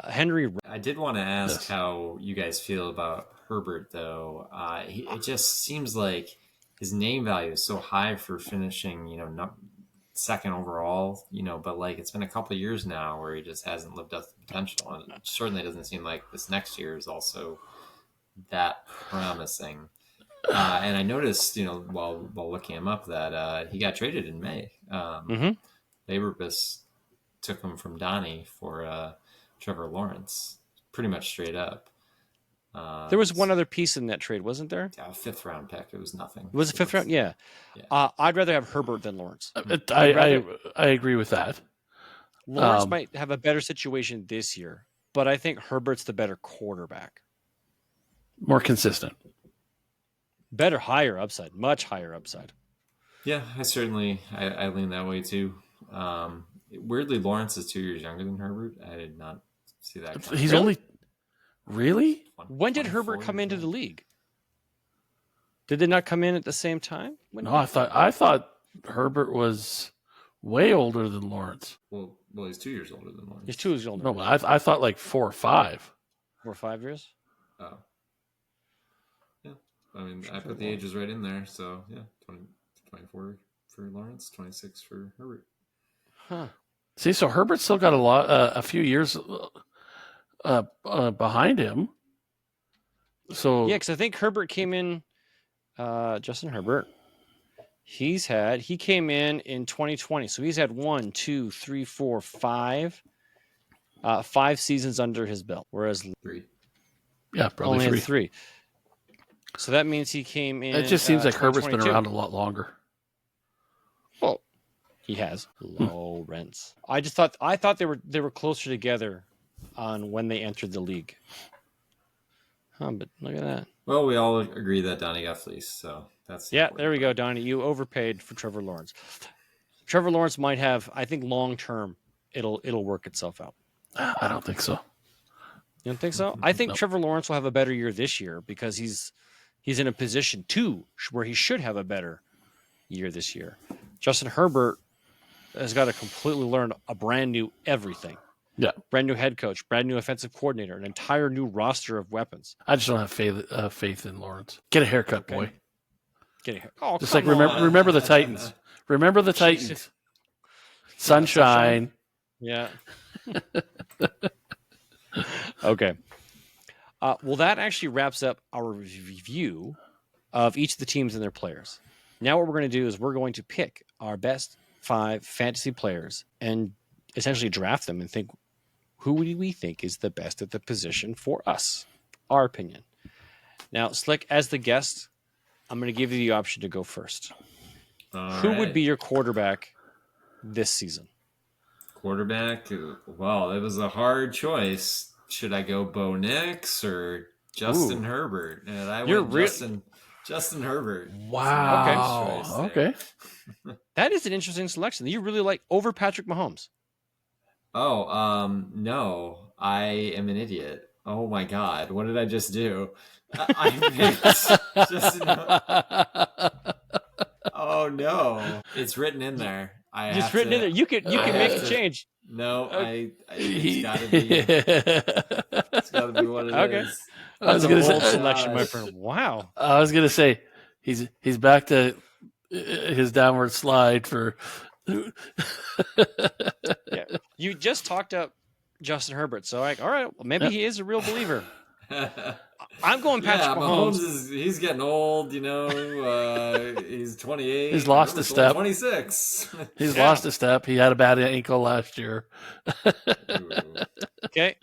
Henry. I did want to ask how you guys feel about Herbert, though. It just seems like his name value is so high for finishing, second overall, but like it's been a couple of years now where he just hasn't lived up to potential, and it certainly doesn't seem like this next year is also that promising. And I noticed, while looking him up, that he got traded in May. Laborbus took him from Donnie for Trevor Lawrence, pretty much straight up. There was one other piece in that trade, wasn't there? Yeah, a 5th round pick. It was nothing. It was a 5th round? Yeah. I'd rather have Herbert than Lawrence. I agree with that. Lawrence might have a better situation this year, but I think Herbert's the better quarterback. More consistent. Better, higher upside, much higher upside. Yeah, I lean that way too. Weirdly, Lawrence is 2 years younger than Herbert. I did not see that. He's only really. When did Herbert come into the league? Did they not come in at the same time? No, I thought Herbert was way older than Lawrence. Well, he's 2 years older than Lawrence. He's 2 years older. No, but I thought like 4 or 5. 4 or 5 years. Oh. I mean, I put the ages right in there, so 24, for Lawrence, 26 for Herbert. Huh. See, so Herbert's still got a few years behind him. So Yeah, because I think Herbert came in. Justin Herbert. He came in 2020, so he's had 1, 2, 3, 4, 5, 5 seasons under his belt, whereas 3. yeah, probably only three. had 3. So that means he came in. It just seems like Herbert's been 2022. around a lot longer. Well, he has Lawrence. I thought they were closer together on when they entered the league. Huh, but look at that. Well, we all agree that Donnie got fleeced, so that's the Yeah, important there we go, part. Donnie. You overpaid for Trevor Lawrence. Trevor Lawrence might have, I think, long term, it'll work itself out. I don't think so. You don't think so? I think Nope. Trevor Lawrence will have a better year this year because he's in a position where he should have a better year this year. Justin Herbert has got to completely learn a brand new everything. Yeah. Brand new head coach, brand new offensive coordinator, an entire new roster of weapons. I just don't have faith in Lawrence. Get a haircut, Okay. boy. Getting oh, Just come like on. remember the Titans. Remember the Titans. Jesus. Sunshine. Yeah. Okay. Well, that actually wraps up our review of each of the teams and their players. Now what we're going to do is we're going to pick our best 5 fantasy players and essentially draft them and think, who do we think is the best at the position for us? Our opinion. Now, Slick, as the guest, I'm going to give you the option to go first. Who would be your quarterback this season? Quarterback? Well, it was a hard choice. Should I go Bo Nix or Justin Herbert? And I went Justin Herbert. Wow. Nice choice there. Okay. That is an interesting selection. You really like over Patrick Mahomes. Oh, no. I am an idiot. Oh my God. What did I just do? I picked Justin. Oh no. It's written in there. It's written in there. You can make a change. No, it's gotta be. It's gotta be what it is. Okay. I was That's a gonna bold say, selection, my friend. Wow. I was gonna say he's back to his downward slide for. Yeah. You just talked up Justin Herbert, so all right, well, maybe he is a real believer. I'm going Patrick Mahomes. He's getting old, he's 28. He's lost a step. 26. He's lost a step. He had a bad ankle last year. Okay.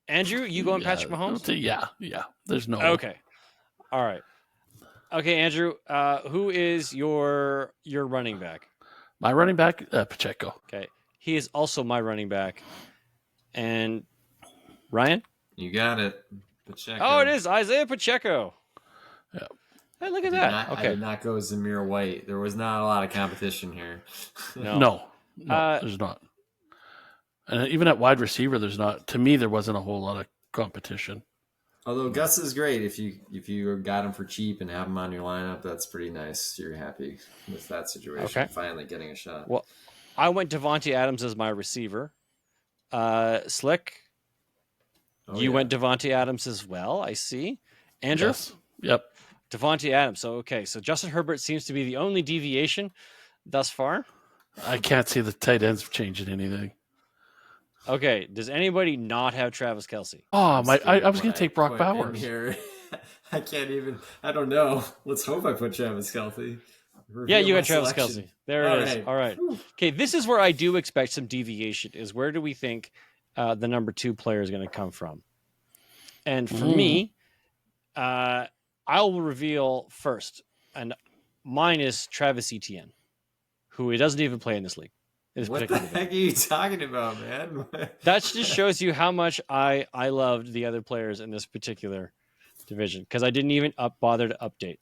Andrew, you going Patrick Mahomes? Yeah. There's no. Okay. All right. Okay, Andrew, who is your running back? My running back, Pacheco. Okay. He is also my running back. And Ryan? You got it. Pacheco. Oh, it is Isaiah Pacheco. Yeah. Hey, look at that. I did not go Zamir White. There was not a lot of competition here. No, there's not. And even at wide receiver, there's not. To me, there wasn't a whole lot of competition. Although Gus is great. If you got him for cheap and have him on your lineup, that's pretty nice. You're happy with that situation. Okay. Finally getting a shot. Well, I went Devontae Adams as my receiver. Slick, you went Devontae Adams as well, I see. Andrew? Yes. Yep. Devontae Adams. So, okay. So Justin Herbert seems to be the only deviation thus far. I can't see the tight ends changing anything. Okay. Does anybody not have Travis Kelce? Oh, I was going to take Brock Bowers. Here. I can't even. I don't know. Let's hope I put Travis Kelce. Yeah, you got got Travis Kelce. There it is. All right. Okay, this is where I do expect some deviation. Is where do we think the number 2 player is going to come from? And for me, I will reveal first, and mine is Travis Etienne, who doesn't even play in this league. What the heck are you talking about, man? That just shows you how much I loved the other players in this particular division because I didn't even bother to update.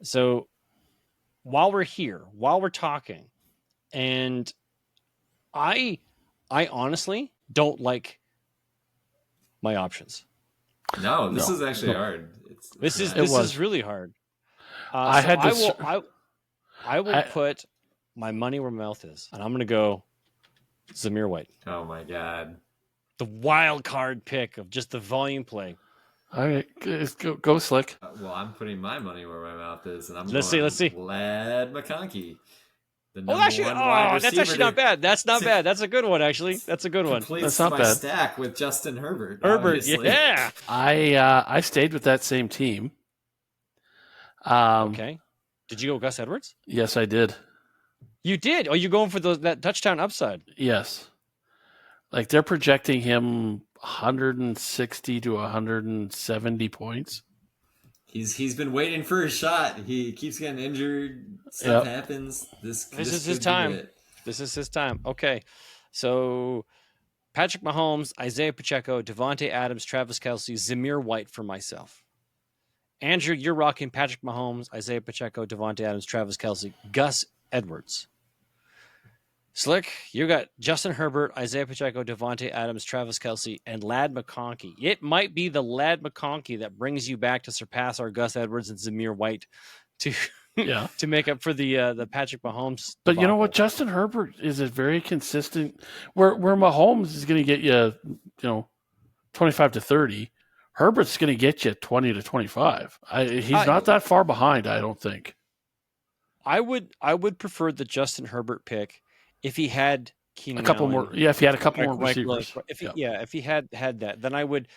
So while we're here, while we're talking, and I honestly don't like my options. No, this is actually hard. This is really hard. I will put my money where my mouth is, and I'm going to go Zamir White. Oh my God. The wild card pick of just the volume play. All right, go Slick. Well, I'm putting my money where my mouth is, and Let's see. Lad McConkey, the number That's actually not bad. That's not bad. That's a good one, actually. That's a good one. Completes That's not my bad. stack with Justin Herbert. Herbert, obviously. yeah. I stayed with that same team. Okay. Did you go Gus Edwards? Yes, I did. You did. Oh, you're going for that touchdown upside. Yes. Like they're projecting him 160 to 170 points. He's been waiting for his shot. He keeps getting injured. Stuff happens. This is his time. This is his time. Okay. So Patrick Mahomes, Isaiah Pacheco, Devontae Adams, Travis Kelce, Zamir White for myself. Andrew, you're rocking Patrick Mahomes, Isaiah Pacheco, Devontae Adams, Travis Kelce, Gus Edwards. Slick, you got Justin Herbert, Isaiah Pacheco, Devontae Adams, Travis Kelce, and Lad McConkey. It might be the Lad McConkey that brings you back to surpass our Gus Edwards and Zamir White to to make up for the Patrick Mahomes. But you know what? Justin Herbert is a very consistent. Where Mahomes is going to get you, 25 to 30. Herbert's going to get you 20 to 25. He's not that far behind, I don't think. I would prefer the Justin Herbert pick if he had Keenan a couple Allen, more. Yeah, if he had a couple more receivers. If he had that, then I would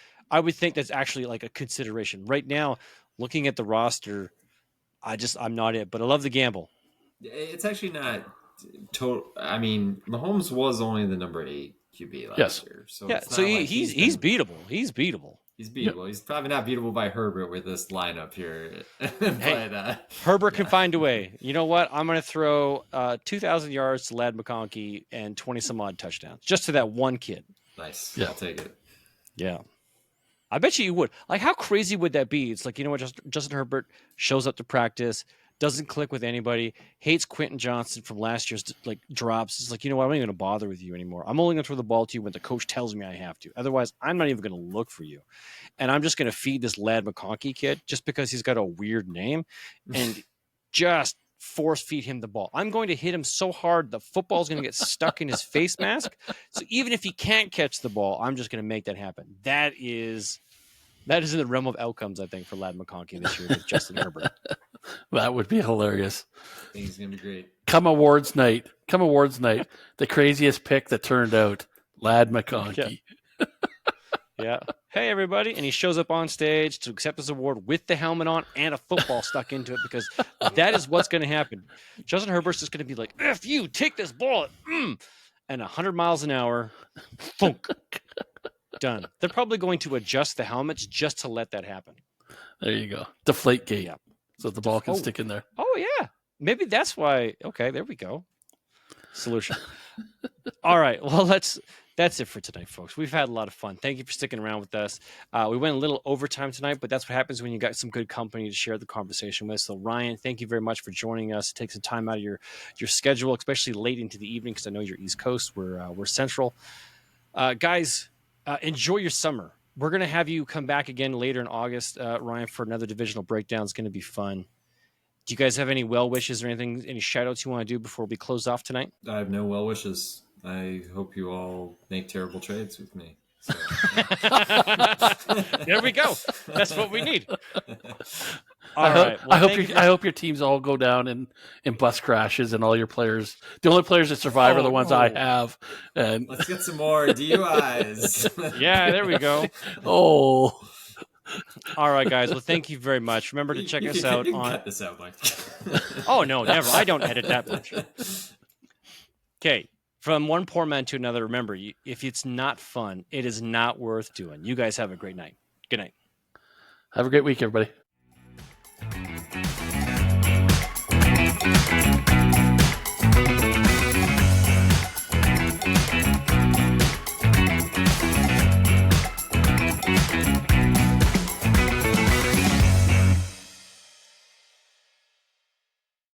think that's actually like a consideration. Right now, looking at the roster, I'm not it, but I love the gamble. It's actually not total. I mean, Mahomes was only the number 8 QB last year, so he's beatable. He's beatable. He's beatable. Yep. He's probably not beatable by Herbert with this lineup here. But, Herbert can find a way. You know what? I'm going to throw 2,000 yards to Lad McConkey and 20-some-odd touchdowns just to that one kid. Nice. Yeah. I'll take it. Yeah. I bet you would. Like, how crazy would that be? It's like, you know what? Justin Herbert shows up to practice, doesn't click with anybody, hates Quentin Johnson from last year's drops. It's like, you know what? I'm not even going to bother with you anymore. I'm only going to throw the ball to you when the coach tells me I have to. Otherwise, I'm not even going to look for you. And I'm just going to feed this Lad McConkey kid just because he's got a weird name and just force feed him the ball. I'm going to hit him so hard the football's going to get stuck in his face mask. So even if he can't catch the ball, I'm just going to make that happen. That is in the realm of outcomes, I think, for Lad McConkey this year with Justin Herbert. That would be hilarious. I think he's going to be great. Come awards night. The craziest pick that turned out, Lad McConkey. Yeah. Hey, everybody. And he shows up on stage to accept his award with the helmet on and a football stuck into it because that is what's going to happen. Justin Herbert's just going to be like, F you, take this ball. And 100 miles an hour. Funk. Done. They're probably going to adjust the helmets just to let that happen. There you go. Deflate gate. Yeah. So the ball can stick in there. Oh, yeah. Maybe that's why. Okay, there we go. Solution. All right. Well, that's it for tonight, folks. We've had a lot of fun. Thank you for sticking around with us. We went a little overtime tonight, but that's what happens when you got some good company to share the conversation with. So, Ryan, thank you very much for joining us. Take some time out of your schedule, especially late into the evening, because I know you're East Coast. We're Central. Guys, enjoy your summer. We're going to have you come back again later in August, Ryan, for another divisional breakdown. It's going to be fun. Do you guys have any well wishes or anything, any shout outs you want to do before we close off tonight? I have no well wishes. I hope you all make terrible trades with me. So. There we go. That's what we need. I hope your teams all go down in bus crashes and all your players. The only players that survive are the ones I have. And let's get some more DUIs. Yeah, there we go. Oh. All right, guys. Well, thank you very much. Remember to check us out on. Cut this out, Mike. Oh no, never. I don't edit that much. Okay. From one poor man to another, remember, if it's not fun, it is not worth doing. You guys have a great night. Good night. Have a great week, everybody.